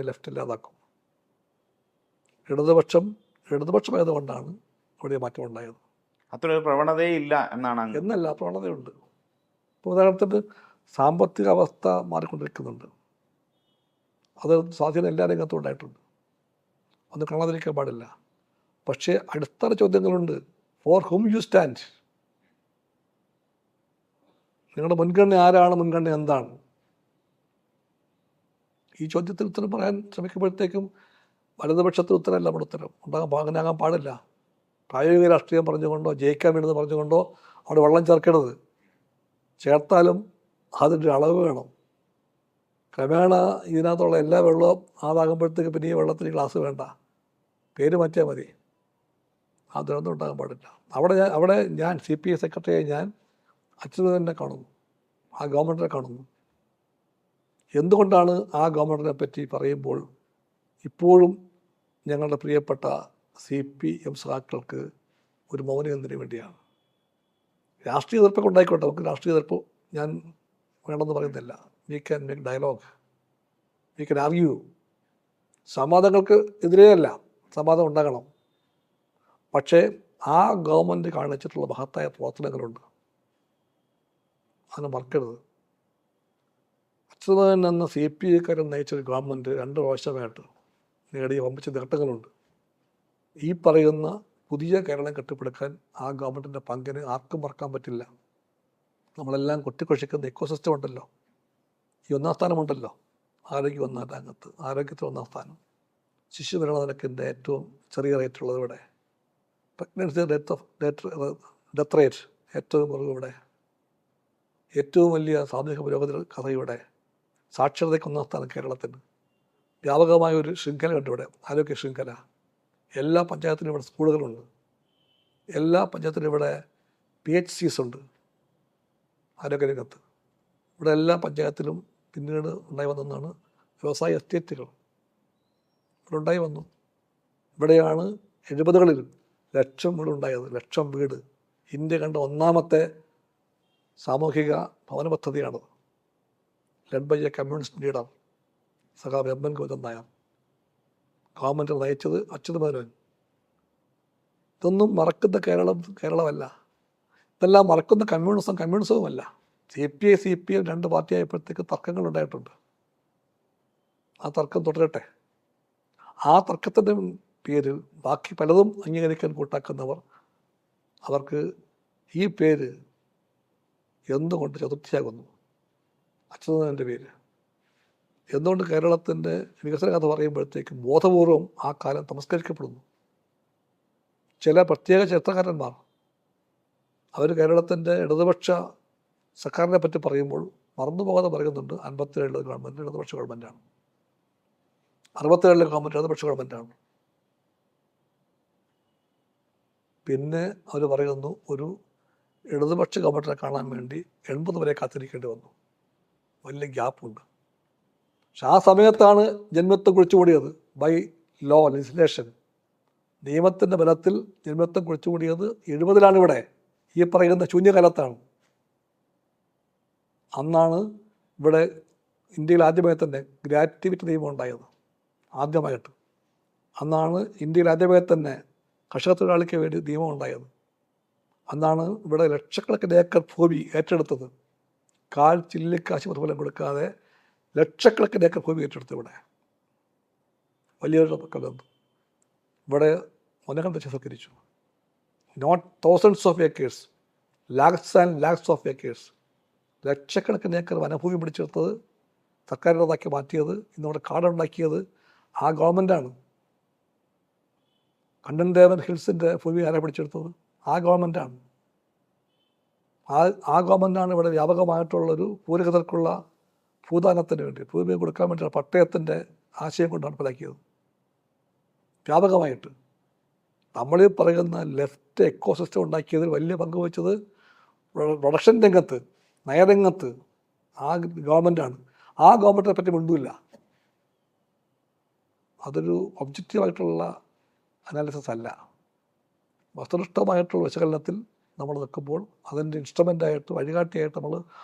ലെഫ്റ്റില്ലാതാക്കും. ഇടതുപക്ഷമായതുകൊണ്ടാണ് ഇവിടെ മാറ്റം ഉണ്ടായത്. അത്രയൊരു പ്രവണതയേ ഇല്ല എന്നല്ല, പ്രവണതയുണ്ട്. ഇപ്പോൾ ഉദാഹരണത്തിന് സാമ്പത്തിക അവസ്ഥ മാറിക്കൊണ്ടിരിക്കുന്നുണ്ട്. അത് സ്വാധീനം എല്ലാ രംഗത്തും ഉണ്ടായിട്ടുണ്ട്, ഒന്ന് കാണാതിരിക്കാൻ പാടില്ല. പക്ഷേ അടിസ്ഥാന ചോദ്യങ്ങളുണ്ട്. Four hmm you stand? നിങ്ങളുടെ മുൻഗണന ആരാണ്? മുൻഗണന എന്താണ്? ഈ ചോദ്യത്തിന് ഉത്തരം പറയാൻ ശ്രമിക്കുമ്പോഴത്തേക്കും വലതുപക്ഷത്തിന് ഉത്തരമല്ല നമ്മുടെ ഉത്തരം അങ്ങനെയാകാൻ പാടില്ല. പ്രായോഗിക രാഷ്ട്രീയം പറഞ്ഞുകൊണ്ടോ ജയിക്കാൻ വേണ്ടത് പറഞ്ഞുകൊണ്ടോ അവിടെ വെള്ളം ചേർക്കരുത്. ചേർത്താലും അതിൻ്റെ അളവ് വേണം. ക്രമേണ ഇതിനകത്തുള്ള എല്ലാ വെള്ളവും അതാകുമ്പോഴത്തേക്ക് പിന്നെ ഈ വെള്ളത്തിന് ഗ്ലാസ് വേണ്ട, പേര് മാറ്റിയാൽ മതി. ആ ദുരന്തം ഉണ്ടാകാൻ പാടില്ല. അവിടെ ഞാൻ CPI സെക്രട്ടറിയായി ഞാൻ അച്യുതനെ കാണുന്നു, ആ ഗവൺമെൻറ്റിനെ കാണുന്നു. എന്തുകൊണ്ടാണ് ആ ഗവൺമെൻറ്റിനെ പറ്റി പറയുമ്പോൾ ഇപ്പോഴും ഞങ്ങളുടെ പ്രിയപ്പെട്ട CPM സഖാക്കൾക്ക് ഒരു മൗനത്തിന് വേണ്ടിയാണ്? രാഷ്ട്രീയ എതിർപ്പൊക്കെ ഉണ്ടായിക്കോട്ടെ, നമുക്ക് രാഷ്ട്രീയ എതിർപ്പ് ഞാൻ വേണമെന്ന് പറയുന്നില്ല. We can make dialogue, we can argue. സംവാദങ്ങൾക്ക് എതിരെയല്ല, സംവാദം ഉണ്ടാകണം. പക്ഷേ ആ ഗവൺമെൻറ് കാണിച്ചിട്ടുള്ള മഹത്തായ പ്രവർത്തനങ്ങളുണ്ട്, അതിനെ മറക്കരുത്. അച്യുതൻ എന്ന CPIക്കാരൻ നയിച്ചൊരു ഗവൺമെൻറ് 2 പ്രാവശ്യമായിട്ട് നേടിയ വമ്പിച്ച നേട്ടങ്ങളുണ്ട്. ഈ പറയുന്ന പുതിയ കേരളം കെട്ടിപ്പടുക്കാൻ ആ ഗവൺമെൻറ്റിൻ്റെ പങ്കിന് ആർക്കും മറക്കാൻ പറ്റില്ല. നമ്മളെല്ലാം കൊട്ടിക്കൊഴിക്കുന്ന ഇക്കോസിസ്റ്റം ഉണ്ടല്ലോ, ഈ 1-ാം സ്ഥാനമുണ്ടല്ലോ, ആരോഗ്യം 1-ാം രംഗത്ത്, ആരോഗ്യത്തിൽ 1-ാം സ്ഥാനം, ശിശുമരണ നിരക്കിൻ്റെ ഏറ്റവും ചെറിയ റേറ്റുള്ളത് ഇവിടെ, പ്രഗ്നൻസി ഡെത്ത് റേറ്റ് ഏറ്റവും കുറവ് ഇവിടെ, ഏറ്റവും വലിയ സാമൂഹിക പുരോഗതി കഥ ഇവിടെ, സാക്ഷരതയ്ക്ക് 1-ാം സ്ഥാനം കേരളത്തിന്, വ്യാപകമായൊരു ശൃംഖലയുണ്ട് ഇവിടെ, ആരോഗ്യ ശൃംഖല. എല്ലാ പഞ്ചായത്തിലും ഇവിടെ സ്കൂളുകളുണ്ട്, എല്ലാ പഞ്ചായത്തിലും ഇവിടെ PHCs ഉണ്ട് ആരോഗ്യരംഗത്ത്. ഇവിടെ എല്ലാ പഞ്ചായത്തിലും പിന്നീട് ഉണ്ടായി വന്നതാണ് വ്യവസായ എസ്റ്റേറ്റുകൾ, ഇവിടെ ഉണ്ടായി വന്നു. ഇവിടെയാണ് 70കളിൽ 1,00,000 വീട് ഉണ്ടായത്. 1,00,000 വീട് ഇന്ത്യ കണ്ട 1-ാമത്തെ സാമൂഹിക ഭവന പദ്ധതിയാണ്, led by a communist leader സഖാവ് M.N. ഗോവിന്ദൻ നായർ. ഗവൺമെൻറ് നയിച്ചത് അച്യുതമേനോൻ. ഇതൊന്നും മറക്കുന്ന കേരളമല്ല. ഇതെല്ലാം മറക്കുന്ന കമ്മ്യൂണിസവുമല്ല. CPI CPM 2 പാർട്ടിയായപ്പോഴത്തേക്ക് തർക്കങ്ങൾ ഉണ്ടായിട്ടുണ്ട്. ആ തർക്കം തുടരട്ടെ. ആ തർക്കത്തിൻ്റെ പേരിൽ ബാക്കി പലതും അംഗീകരിക്കാൻ കൂട്ടാക്കുന്നവർ, അവർക്ക് ഈ പേര് എന്തുകൊണ്ട് ചതുർത്ഥിയാകുന്നു? അച്യുതൻ്റെ പേര് എന്തുകൊണ്ട് കേരളത്തിൻ്റെ വികസന കഥ പറയുമ്പോഴത്തേക്കും ബോധപൂർവം ആ കാലം തമസ്കരിക്കപ്പെടുന്നു? ചില പ്രത്യേക ചരിത്രകാരന്മാർ അവർ കേരളത്തിൻ്റെ ഇടതുപക്ഷ സർക്കാരിനെ പറ്റി പറയുമ്പോൾ മറന്നുപോകാതെ പറയുന്നുണ്ട് 57 ഗവൺമെൻറ് ഇടതുപക്ഷ ഗവൺമെൻറ്റാണ്, 67 ഗവൺമെൻറ് ഇടതുപക്ഷ ഗവൺമെൻറ്റാണ്. പിന്നെ അവർ പറയുന്നു ഒരു ഇടതുപക്ഷ ഗവൺമെൻറ്റിനെ കാണാൻ വേണ്ടി 80 വരെ കാത്തിരിക്കേണ്ടി വന്നു. വലിയ ഗ്യാപ്പുണ്ട്. പക്ഷെ ആ സമയത്താണ് ജന്മത്വം കുഴിച്ചുകൂടിയത് ബൈ ലോ ലെജിസ്ലേഷൻ. നിയമത്തിൻ്റെ ബലത്തിൽ ജന്മത്വം കുഴിച്ചുകൂടിയത് 70-ലാണ് ഇവിടെ. ഈ പറയുന്ന ശൂന്യകാലത്താണ്. അന്നാണ് ഇവിടെ ഇന്ത്യയിൽ ആദ്യമായി തന്നെ ഗ്രാറ്റുവിറ്റി നിയമം ഉണ്ടായത്. ആദ്യമായിട്ട് അന്നാണ് ഇന്ത്യയിൽ ആദ്യമായി തന്നെ കർഷക തൊഴിലാളിക്ക് വേണ്ടി നിയമം ഉണ്ടായത്. അന്നാണ് ഇവിടെ ലക്ഷക്കണക്കിന് ഏക്കർ ഭൂമി ഏറ്റെടുത്തത്. കാൽ ചില്ലിക്കാശ് പ്രതിഫലം കൊടുക്കാതെ ലക്ഷക്കണക്കിന് ഏക്കർ ഭൂമി ഏറ്റെടുത്തു. ഇവിടെ വലിയൊരു കലർന്നു. ഇവിടെ മുനകൾ ബഹിഷ്കരിച്ചു. Not thousands of acres, lakhs and lakhs of acres, ലക്ഷക്കണക്കിന് ഏക്കർ വനഭൂമി പിടിച്ചെടുത്തത്, സർക്കാരിൻ്റെതാക്കി മാറ്റിയത്, ഇന്നിവിടെ കാടുണ്ടാക്കിയത് ആ ഗവൺമെൻറ്റാണ്. കണ്ണൻദേവൻ ഹിൽസിൻ്റെ ഭൂമി ആരെ പിടിച്ചെടുത്തത്? ആ ഗവൺമെൻറ്റാണ്. ആ ഗവൺമെൻറ്റാണ് ഇവിടെ വ്യാപകമായിട്ടുള്ളൊരു പൂരകർക്കുള്ള ഭൂദാനത്തിന് വേണ്ടി, ഭൂമി കൊടുക്കാൻ വേണ്ടിയുള്ള പട്ടയത്തിൻ്റെ ആശയം കൊണ്ട് നടപ്പിലാക്കിയത് വ്യാപകമായിട്ട്. നമ്മൾ പറയുന്ന ലെഫ്റ്റ് എക്കോസിസ്റ്റം ഉണ്ടാക്കിയതിൽ വലിയ പങ്ക് വഹിച്ചത് പ്രൊഡക്ഷൻ രംഗത്ത്, നയരംഗത്ത് ആ ഗവൺമെൻറ്റാണ്. ആ ഗവൺമെൻറ്റിനെ പറ്റി മിണ്ടുമില്ല. അതൊരു ഒബ്ജക്റ്റീവായിട്ടുള്ള അനാലിസിസ് അല്ല. വസ്തുനിഷ്ഠമായിട്ടുള്ള വിശകലനത്തിൽ നമ്മൾ നിൽക്കുമ്പോൾ അതിൻ്റെ ഇൻസ്ട്രുമെൻ്റായിട്ട്, വഴികാട്ടിയായിട്ട് നമ്മൾ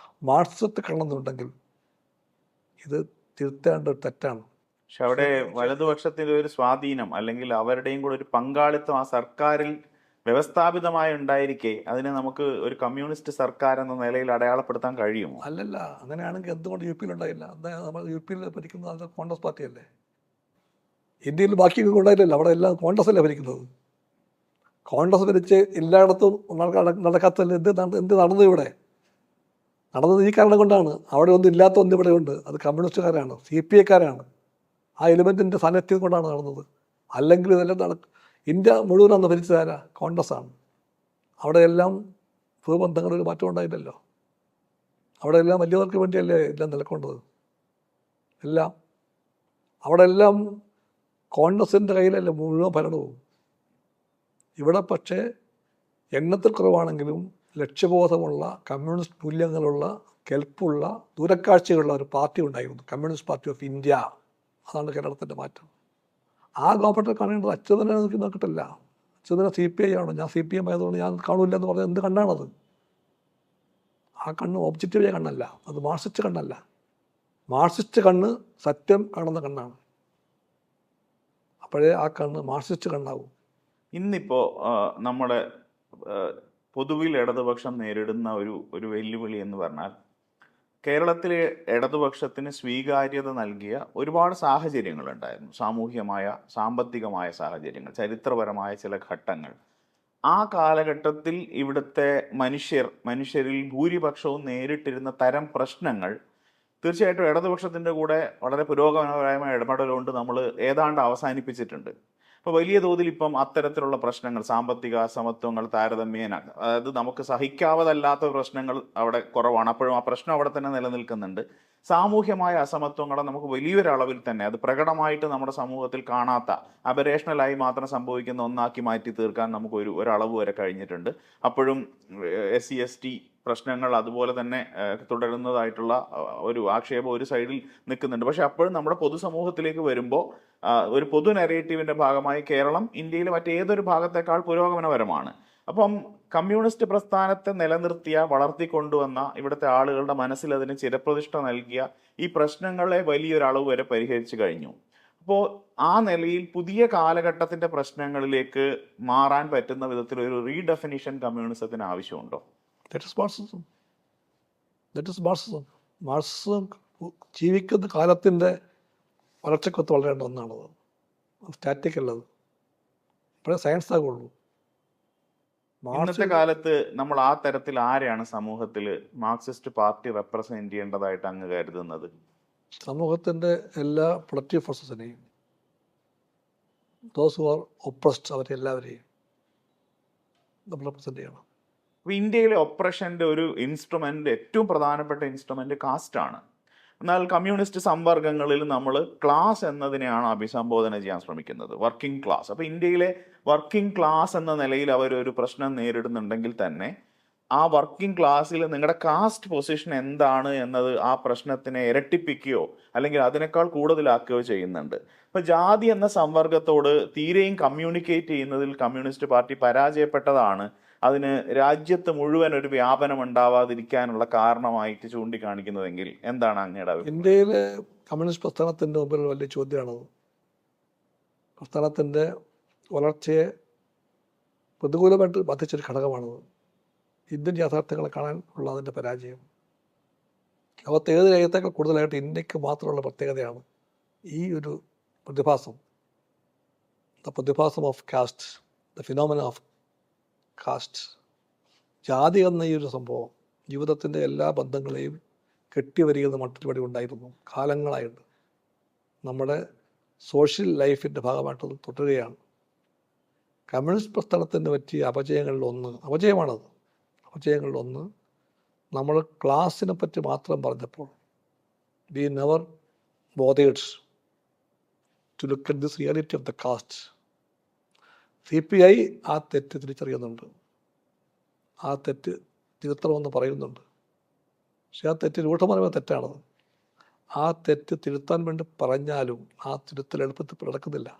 മാർക്സിസത്തെ കാണുന്നുണ്ടെങ്കിൽ ഇത് തിരുത്തേണ്ട ഒരു തെറ്റാണ്. പക്ഷെ അവിടെ വലതുപക്ഷത്തിൻ്റെ ഒരു സ്വാധീനം അല്ലെങ്കിൽ അവരുടെയും കൂടെ ഒരു പങ്കാളിത്തം ആ സർക്കാരിൽ വ്യവസ്ഥാപിതമായി ഉണ്ടായിരിക്കെ അതിനെ നമുക്ക് ഒരു കമ്മ്യൂണിസ്റ്റ് സർക്കാർ എന്ന നിലയിൽ അടയാളപ്പെടുത്താൻ കഴിയുമോ? അല്ലല്ല, അങ്ങനെയാണെങ്കിൽ എന്തുകൊണ്ട് യു പിയിലുണ്ടായില്ല? നമ്മൾ യു പിയിൽ ഭരിക്കുന്നത് അത് കോൺഗ്രസ് പാർട്ടിയല്ലേ. ഇന്ത്യയിൽ ബാക്കി ഉണ്ടായില്ലല്ലോ. അവിടെ എല്ലാം കോൺഗ്രസ് അല്ലേ ഭരിക്കുന്നത്. കോൺഗ്രസ് ഭരിച്ച് എല്ലായിടത്തും നടക്കാത്തതിൽ എന്ത് നടന്നു? ഇവിടെ നടന്നത് ഈ കാരണം കൊണ്ടാണ്. അവിടെ ഒന്നും ഇല്ലാത്ത ഒന്നും ഇവിടെ ഉണ്ട്. അത് കമ്മ്യൂണിസ്റ്റുകാരാണ്, CPIക്കാരാണ്. ആ എലിമെൻറ്റിൻ്റെ സാന്നിധ്യം കൊണ്ടാണ് നടന്നത്. അല്ലെങ്കിൽ ഇതെല്ലാം ഇന്ത്യ മുഴുവൻ അന്ന് ഭരിച്ചതാരാ? കോൺഗ്രസ്സാണ്. അവിടെയെല്ലാം ഭൂബന്ധങ്ങളൊരു മാറ്റം ഉണ്ടായില്ലല്ലോ. അവിടെ എല്ലാം വലിയവർക്ക് വേണ്ടിയല്ലേ എല്ലാം നിലക്കൊണ്ടത്. എല്ലാം അവിടെ എല്ലാം കോൺഗ്രസിൻ്റെ കയ്യിലല്ലേ മുഴുവൻ ഭരണവും. ഇവിടെ പക്ഷേ എണ്ണത്തിൽ കുറവാണെങ്കിലും ലക്ഷ്യബോധമുള്ള, കമ്മ്യൂണിസ്റ്റ് മൂല്യങ്ങളുള്ള, കെൽപ്പുള്ള, ദൂരക്കാഴ്ചയുള്ള ഒരു പാർട്ടി ഉണ്ടായിരുന്നു, കമ്മ്യൂണിസ്റ്റ് പാർട്ടി ഓഫ് ഇന്ത്യ. അതാണ് കേരളത്തിൻ്റെ മാറ്റം. ആ ഗവൺമെൻറ് കാണേണ്ടത് അച്യുതനെ നോക്കിയിട്ടില്ല. അച്യുതനെ CPI ആണോ? ഞാൻ CPM ആയതുകൊണ്ട് ഞാൻ കാണില്ല എന്ന് പറഞ്ഞാൽ എന്ത് കണ്ണാണത്? ആ കണ്ണ് ഒബ്ജക്റ്റീവായ കണ്ണല്ല, അത് മാർക്സിസ്റ്റ് കണ്ണല്ല. മാർക്സിസ്റ്റ് കണ്ണ് സത്യം കാണുന്ന കണ്ണാണ്. അപ്പോഴേ ആ കണ്ണ് മാർക്സിസ്റ്റ് കണ്ണാവും. ഇന്നിപ്പോൾ നമ്മുടെ പൊതുവിൽ ഇടതുപക്ഷം നേരിടുന്ന ഒരു വെല്ലുവിളി എന്ന് പറഞ്ഞാൽ കേരളത്തിലെ ഇടതുപക്ഷത്തിന് സ്വീകാര്യത നൽകിയ ഒരുപാട് സാഹചര്യങ്ങളുണ്ടായിരുന്നു. സാമൂഹ്യമായ, സാമ്പത്തികമായ സാഹചര്യങ്ങൾ, ചരിത്രപരമായ ചില ഘട്ടങ്ങൾ. ആ കാലഘട്ടത്തിൽ ഇവിടുത്തെ മനുഷ്യരിൽ ഭൂരിപക്ഷവും നേരിട്ടിരുന്ന തരം പ്രശ്നങ്ങൾ തീർച്ചയായിട്ടും ഇടതുപക്ഷത്തിൻ്റെ കൂടെ വളരെ പുരോഗമനപരമായ ഇടപെടലുകൊണ്ട് നമ്മൾ ഏതാണ്ട് അവസാനിപ്പിച്ചിട്ടുണ്ട്. ഇപ്പോൾ വലിയ തോതിൽ ഇപ്പം അത്തരത്തിലുള്ള പ്രശ്നങ്ങൾ, സാമ്പത്തിക അസമത്വങ്ങൾ താരതമ്യേന, അതായത് നമുക്ക് സഹിക്കാവതല്ലാത്ത പ്രശ്നങ്ങൾ അവിടെ കുറവാണ്. അപ്പോഴും ആ പ്രശ്നം അവിടെ തന്നെ നിലനിൽക്കുന്നുണ്ട്. സാമൂഹ്യമായ അസമത്വങ്ങളെ നമുക്ക് വലിയൊരളവിൽ തന്നെ, അത് പ്രകടമായിട്ട് നമ്മുടെ സമൂഹത്തിൽ കാണാത്ത, അബറേഷണലായി മാത്രം സംഭവിക്കുന്ന ഒന്നാക്കി മാറ്റി തീർക്കാൻ നമുക്ക് ഒരളവ് വരെ കഴിഞ്ഞിട്ടുണ്ട്. അപ്പോഴും SC ST പ്രശ്നങ്ങൾ അതുപോലെ തന്നെ തുടരുന്നതായിട്ടുള്ള ഒരു ആക്ഷേപം ഒരു സൈഡിൽ നിൽക്കുന്നുണ്ട്. പക്ഷെ അപ്പോഴും നമ്മുടെ പൊതുസമൂഹത്തിലേക്ക് വരുമ്പോൾ ഒരു പൊതു നെറേറ്റീവിൻ്റെ ഭാഗമായി കേരളം ഇന്ത്യയിലെ മറ്റേതൊരു ഭാഗത്തേക്കാൾ പുരോഗമനപരമാണ്. അപ്പം കമ്മ്യൂണിസ്റ്റ് പ്രസ്ഥാനത്തെ നിലനിർത്തിയ, വളർത്തിക്കൊണ്ടുവന്ന ഇവിടുത്തെ ആളുകളുടെ മനസ്സിൽ അതിന് ചിരപ്രതിഷ്ഠ നൽകിയ ഈ പ്രശ്നങ്ങളെ വലിയൊരളവ് വരെ പരിഹരിച്ചു കഴിഞ്ഞു. അപ്പോൾ ആ നിലയിൽ പുതിയ കാലഘട്ടത്തിൻ്റെ പ്രശ്നങ്ങളിലേക്ക് മാറാൻ പറ്റുന്ന വിധത്തിൽ ഒരു റീഡെഫിനിഷൻ കമ്മ്യൂണിസത്തിന് ആവശ്യമുണ്ടോ? That is Marxism. മാർക്സിസം ജീവിക്കുന്ന കാലത്തിൻ്റെ വളർച്ചക്കൊത്ത് വളരേണ്ട ഒന്നാണത്. സ്റ്റാറ്റിക് അല്ലത്. ഇപ്പോഴേ സയൻസ് ആകുള്ളൂ. ഇന്നത്തെ കാലത്ത് നമ്മൾ ആ തരത്തിൽ ആരെയാണ് സമൂഹത്തിൽ മാർക്സിസ്റ്റ് പാർട്ടി റെപ്രസെന്റ് ചെയ്യേണ്ടതായിട്ട് അങ്ങ് കരുതുന്നത്? സമൂഹത്തിൻ്റെ എല്ലാ പ്രൊഡക്റ്റീവ് ഫോഴ്സസിനെയും, ദോസ് ഹു ആർ ഒപ്രസ്ഡ്, അവരെല്ലാവരെയും നമ്മൾ റെപ്രസെൻ്റ് ചെയ്യണം. അപ്പോൾ ഇന്ത്യയിലെ ഒപ്രഷൻ്റെ ഒരു ഇൻസ്ട്രുമെൻ്റ്, ഏറ്റവും പ്രധാനപ്പെട്ട ഇൻസ്ട്രുമെൻ്റ് കാസ്റ്റാണ്. എന്നാൽ കമ്മ്യൂണിസ്റ്റ് സംവർഗങ്ങളിൽ നമ്മൾ ക്ലാസ് എന്നതിനെയാണ് അഭിസംബോധന ചെയ്യാൻ ശ്രമിക്കുന്നത്, വർക്കിംഗ് ക്ലാസ്. അപ്പോൾ ഇന്ത്യയിലെ വർക്കിംഗ് ക്ലാസ് എന്ന നിലയിൽ അവരൊരു പ്രശ്നം നേരിടുന്നുണ്ടെങ്കിൽ തന്നെ ആ വർക്കിംഗ് ക്ലാസ്സിൽ നിങ്ങളുടെ കാസ്റ്റ് പൊസിഷൻ എന്താണ് എന്നത് ആ പ്രശ്നത്തിനെ ഇരട്ടിപ്പിക്കുകയോ അല്ലെങ്കിൽ അതിനേക്കാൾ കൂടുതലാക്കുകയോ ചെയ്യുന്നുണ്ട്. അപ്പോൾ ജാതി എന്ന സംവർഗത്തോട് തീരെയും കമ്മ്യൂണിക്കേറ്റ് ചെയ്യുന്നതിൽ കമ്മ്യൂണിസ്റ്റ് പാർട്ടി പരാജയപ്പെട്ടതാണ് അതിന് രാജ്യത്ത് മുഴുവൻ ഒരു വ്യാപനം ഉണ്ടാവാതിരിക്കാനുള്ള കാരണമായിട്ട് ചൂണ്ടിക്കാണിക്കുന്നതെങ്കിൽ എന്താണ് അങ്ങയുടെ അഭിപ്രായം? ഇന്ത്യയിലെ കമ്മ്യൂണിസ്റ്റ് പ്രസ്ഥാനത്തിൻ്റെ മുമ്പിൽ വലിയ ചോദ്യമാണത്. പ്രസ്ഥാനത്തിൻ്റെ വളർച്ചയെ പ്രതികൂലമായിട്ട് ബാധിച്ചൊരു ഘടകമാണത്. ഇന്ത്യൻ യാഥാർത്ഥ്യങ്ങളെ കാണാൻ ഉള്ള അതിൻ്റെ പരാജയം. ലോകത്തെ ഏത് രാജ്യത്തേക്കാൾ കൂടുതലായിട്ട് ഇന്ത്യക്ക് മാത്രമുള്ള പ്രത്യേകതയാണ് ഈ ഒരു പ്രതിഭാസം. ദ പ്രതിഭാസം of caste, the phenomena of caste. ജാതി എന്ന ഈ ഒരു സംഭവം ജീവിതത്തിൻ്റെ എല്ലാ ബന്ധങ്ങളെയും കെട്ടിവരികുന്ന മറ്റൊരു പടി ഉണ്ടായിരുന്നു. കാലങ്ങളായിട്ട് നമ്മുടെ സോഷ്യൽ ലൈഫിൻ്റെ ഭാഗമായിട്ടത് തുടരുകയാണ്. കമ്മ്യൂണിസ്റ്റ് പ്രസ്ഥാനത്തിന് പറ്റിയ അപജയങ്ങളിലൊന്ന് നമ്മൾ ക്ലാസ്സിനെ പറ്റി മാത്രം പറഞ്ഞപ്പോൾ we never bothered to look at this reality of the caste. CPI ആ തെറ്റ് തിരിച്ചറിയുന്നുണ്ട്, ആ തെറ്റ് തിരുത്തണമെന്ന് പറയുന്നുണ്ട്. പക്ഷെ ആ തെറ്റ് രൂഢമായ തെറ്റാണത്. ആ തെറ്റ് തിരുത്താൻ വേണ്ടി പറഞ്ഞാലും ആ തിരുത്തൽ എളുപ്പത്തിൽ നടക്കുന്നില്ല.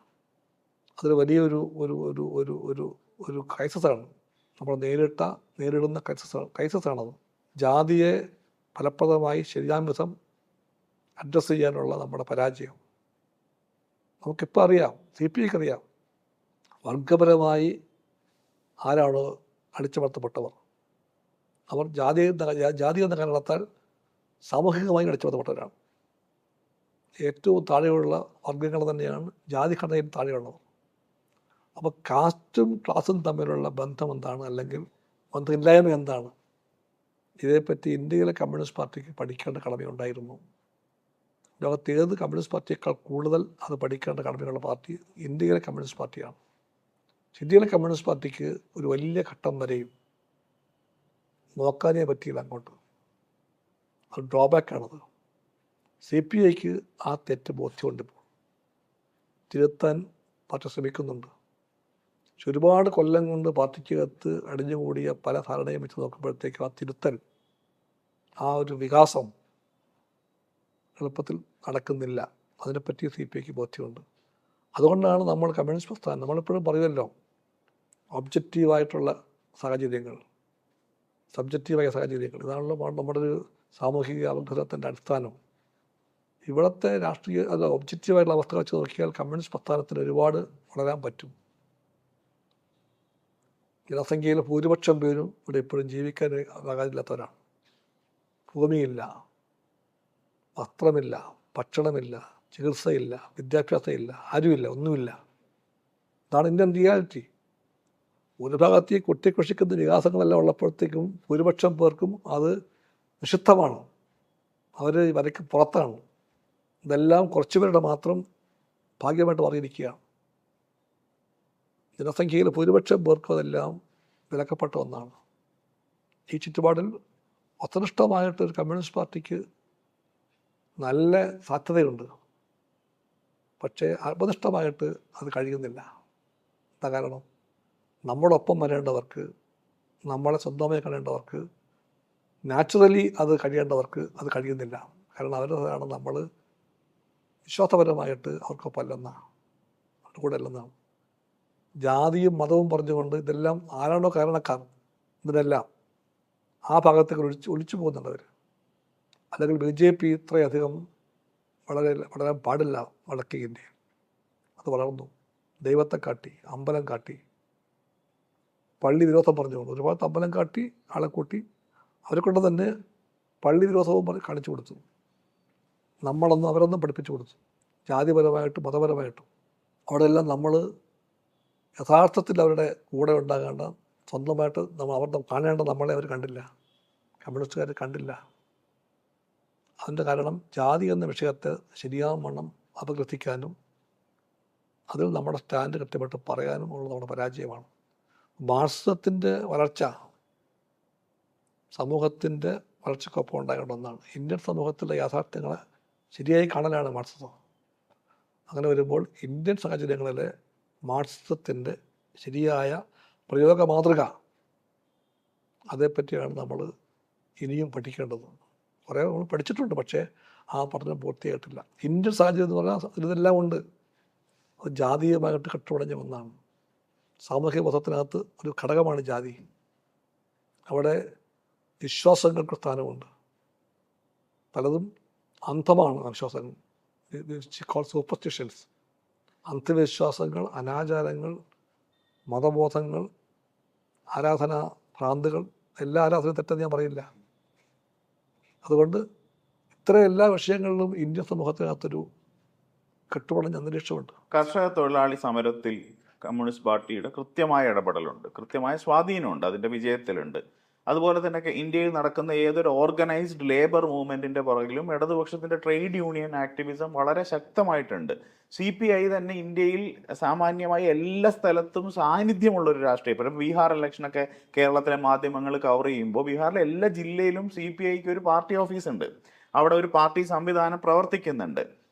അതൊരു വലിയൊരു ഒരു ഒരു ഒരു ഒരു ഒരു ക്രൈസിസാണ്. നമ്മൾ നേരിടുന്ന ക്രൈസിസാണത്. ജാതിയെ ഫലപ്രദമായി ശരിയാം വിധം അഡ്രസ്സ് ചെയ്യാനുള്ള നമ്മുടെ പരാജയം നമുക്കിപ്പോൾ അറിയാം. CPIക്ക് അറിയാം വർഗപരമായി ആരാണ് അടിച്ചമർത്തപ്പെട്ടവർ. അവർ ജാതി എന്ന കാരണത്താൽ സാമൂഹികമായി അടിച്ചമർത്തപ്പെട്ടവരാണ്. ഏറ്റവും താഴെയുള്ള വർഗ്ഗങ്ങൾ തന്നെയാണ് ജാതിഘടനയിൽ താഴെയുള്ളവർ. അപ്പോൾ കാസ്റ്റും ക്ലാസും തമ്മിലുള്ള ബന്ധം എന്താണ്, അല്ലെങ്കിൽ ബന്ധമില്ലായ്മ എന്താണ്, ഇതേപ്പറ്റി ഇന്ത്യയിലെ കമ്മ്യൂണിസ്റ്റ് പാർട്ടിക്ക് പഠിക്കേണ്ട കടമയുണ്ടായിരുന്നു. ലോകത്ത് ഏത് കമ്മ്യൂണിസ്റ്റ് പാർട്ടിയേക്കാൾ കൂടുതൽ അത് പഠിക്കേണ്ട കടമയുള്ള പാർട്ടി ഇന്ത്യയിലെ കമ്മ്യൂണിസ്റ്റ് പാർട്ടിയാണ്. ഇന്ത്യയിലെ കമ്മ്യൂണിസ്റ്റ് പാർട്ടിക്ക് ഒരു വലിയ ഘട്ടം വരെയും നോക്കാനേ പറ്റിയില്ല അങ്ങോട്ട്. അത് ഡ്രോബാക്കാണത്. CPIക്ക് ആ തെറ്റ് ബോധ്യമുണ്ട്. ഇപ്പോൾ തിരുത്താൻ പാർട്ടി ശ്രമിക്കുന്നുണ്ട്. പക്ഷെ ഒരുപാട് കൊല്ലം കൊണ്ട് പാർട്ടിക്കകത്ത് അടിഞ്ഞുകൂടിയ പല ധാരണയും വെച്ച് നോക്കുമ്പോഴത്തേക്കും ആ തിരുത്തൽ, ആ ഒരു വികാസം എളുപ്പത്തിൽ നടക്കുന്നില്ല. അതിനെപ്പറ്റി CPIക്ക് ബോധ്യമുണ്ട്. അതുകൊണ്ടാണ് നമ്മൾ കമ്മ്യൂണിസ്റ്റ് പ്രസ്ഥാനം, നമ്മളെപ്പോഴും പറയുമല്ലോ, ഒബ്ജക്റ്റീവായിട്ടുള്ള സാഹചര്യങ്ങൾ, സബ്ജക്റ്റീവായ സാഹചര്യങ്ങൾ, ഇതാണല്ലോ നമ്മുടെ ഒരു സാമൂഹിക അബദ്ധത്തിൻ്റെ അടിസ്ഥാനം. ഇവിടുത്തെ രാഷ്ട്രീയ ഒബ്ജക്റ്റീവായിട്ടുള്ള അവസ്ഥ വെച്ച് നോക്കിയാൽ കമ്മ്യൂണിസ്റ്റ് പ്രസ്ഥാനത്തിന് ഒരുപാട് വളരാൻ പറ്റും. ജനസംഖ്യയിൽ ഭൂരിപക്ഷം പേരും ഇവിടെ ഇപ്പോഴും ജീവിക്കാൻ ആകാതില്ലാത്തവരാണ്. ഭൂമിയില്ല, വസ്ത്രമില്ല, ഭക്ഷണമില്ല, ചികിത്സയില്ല, വിദ്യാഭ്യാസമില്ല, ആരുമില്ല, ഒന്നുമില്ല. ഇതാണ് ഇന്ത്യൻ റിയാലിറ്റി. ഒരു ഭാഗത്ത് ഈ കൊട്ടിക്കൊഷിക്കുന്ന വികാസങ്ങളെല്ലാം ഉള്ളപ്പോഴത്തേക്കും ഭൂരിപക്ഷം പേർക്കും അത് നിഷിദ്ധമാണ്. അവർ വരയ്ക്ക് പുറത്താണ്. ഇതെല്ലാം കുറച്ചുപേരുടെ മാത്രം ഭാഗ്യമായിട്ട് മാറിയിരിക്കുകയാണ്. ജനസംഖ്യയിൽ ഭൂരിപക്ഷം പേർക്കും അതെല്ലാം വിലക്കപ്പെട്ട ഒന്നാണ്. ഈ ചുറ്റുപാടിൽ വസ്തുനിഷ്ഠമായിട്ടൊരു കമ്മ്യൂണിസ്റ്റ് പാർട്ടിക്ക് നല്ല സാധ്യതയുണ്ട്. പക്ഷേ ആത്മനിഷ്ഠമായിട്ട് അത് കഴിയുന്നില്ല. എന്താ കാരണം? നമ്മളൊപ്പം വരേണ്ടവർക്ക്, നമ്മളെ സ്വന്തമായി കാണേണ്ടവർക്ക്, നാച്ചുറലി അത് കഴിയേണ്ടവർക്ക് അത് കഴിയുന്നില്ല. കാരണം അവരാണ് നമ്മൾ വിശ്വാസപരമായിട്ട് അവർക്കൊപ്പം അല്ലെന്നാണ്, അവരുടെ കൂടെ അല്ലെന്നാണ്. ജാതിയും മതവും പറഞ്ഞുകൊണ്ട് ഇതെല്ലാം ആരാണോ കാരണക്കാർ, ഇതിനെല്ലാം ആ ഭാഗത്തേക്ക് ഒളിച്ചു പോകുന്നുണ്ടവർ. അല്ലെങ്കിൽ BJP ഇത്രയധികം വളരാൻ പാടില്ല വടക്കേ ഇന്ത്യയിൽ. അത് വളർന്നു. ദൈവത്തെ കാട്ടി, അമ്പലം കാട്ടി, പള്ളി വിരോധം പറഞ്ഞുകൊണ്ട് ഒരുപാട് അമ്പലം കാട്ടി ആളെ കൂട്ടി, അവരെ കൊണ്ട് തന്നെ പള്ളി വിരോധവും കാണിച്ചു കൊടുത്തു. അവരൊന്നും പഠിപ്പിച്ചു കൊടുത്തു, ജാതിപരമായിട്ടും മതപരമായിട്ടും. അവിടെയെല്ലാം നമ്മൾ യഥാർത്ഥത്തിൽ അവരുടെ കൂടെ ഉണ്ടാകേണ്ട, സ്വന്തമായിട്ട് അവർ കാണേണ്ട നമ്മളെ അവർ കണ്ടില്ല, കമ്മ്യൂണിസ്റ്റുകാർ കണ്ടില്ല. അതിൻ്റെ കാരണം ജാതി എന്ന വിഷയത്തെ ശരിയാവണ്ണം അപഗ്രഥിക്കാനും അതിൽ നമ്മുടെ സ്റ്റാൻഡ് കൃത്യമായിട്ട് പറയാനും ഉള്ള നമ്മുടെ പരാജയമാണ്. മാർക്സിസത്തിൻ്റെ വളർച്ച സമൂഹത്തിൻ്റെ വളർച്ചയ്ക്കൊപ്പം ഉണ്ടാകേണ്ട ഒന്നാണ്. ഇന്ത്യൻ സമൂഹത്തിലെ യാഥാർത്ഥ്യങ്ങളെ ശരിയായി കാണലാണ് മാർക്സിസം. അങ്ങനെ വരുമ്പോൾ ഇന്ത്യൻ സാഹചര്യങ്ങളിലെ മാർക്സിസത്തിൻ്റെ ശരിയായ പ്രയോഗ മാതൃക, അതേപ്പറ്റിയാണ് നമ്മൾ ഇനിയും പഠിക്കേണ്ടത്. കുറേ നമ്മൾ പഠിച്ചിട്ടുണ്ട്, പക്ഷേ ആ പഠനം പൂർത്തിയായിട്ടില്ല. ഇന്ത്യൻ സാഹചര്യം എന്ന് പറഞ്ഞാൽ ഇതെല്ലാം ഉണ്ട്. അത് ജാതീയമായിട്ട് കെട്ടുടഞ്ഞ ഒന്നാണ്. സാമൂഹിക ബോധത്തിനകത്ത് ഒരു ഘടകമാണ് ജാതി. അവിടെ വിശ്വാസങ്ങൾക്ക് സ്ഥാനമുണ്ട്. പലതും അന്ധമാണ് വിശ്വാസങ്ങൾ, കോൾ സൂപ്പർസ്റ്റിഷൻസ്. അന്ധവിശ്വാസങ്ങൾ, അനാചാരങ്ങൾ, മതബോധങ്ങൾ, ആരാധനാ ഭ്രാന്തുകൾ, എല്ലാ ആരാധനയും തെറ്റെന്ന് ഞാൻ പറയില്ല. അതുകൊണ്ട് ഇത്തരം എല്ലാ വിഷയങ്ങളിലും ഇന്ത്യൻ സമൂഹത്തിനകത്തൊരു കെട്ടുപടഞ്ഞ അന്തരീക്ഷമുണ്ട്. കർഷക തൊഴിലാളി സമരത്തിൽ കമ്മ്യൂണിസ്റ്റ് പാർട്ടിയുടെ കൃത്യമായ ഇടപെടലുണ്ട്, കൃത്യമായ സ്വാധീനമുണ്ട്, അതിൻ്റെ വിജയത്തിലുണ്ട്. അതുപോലെ തന്നെ ഇന്ത്യയിൽ നടക്കുന്ന ഏതൊരു ഓർഗനൈസ്ഡ് ലേബർ മൂവ്മെൻറ്റിൻ്റെ പുറകിലും ഇടതുപക്ഷത്തിൻ്റെ ട്രേഡ് യൂണിയൻ ആക്ടിവിസം വളരെ ശക്തമായിട്ടുണ്ട്. CPI തന്നെ ഇന്ത്യയിൽ സാമാന്യമായി എല്ലാ സ്ഥലത്തും സാന്നിധ്യമുള്ളൊരു രാഷ്ട്രീയം. ഇപ്പം ബീഹാർ ഇലക്ഷനൊക്കെ കേരളത്തിലെ മാധ്യമങ്ങൾ കവർ ചെയ്യുമ്പോൾ ബീഹാറിലെ എല്ലാ ജില്ലയിലും CPIക്ക് ഒരു പാർട്ടി ഓഫീസുണ്ട്, അവിടെ ഒരു പാർട്ടി സംവിധാനം പ്രവർത്തിക്കുന്നുണ്ട്.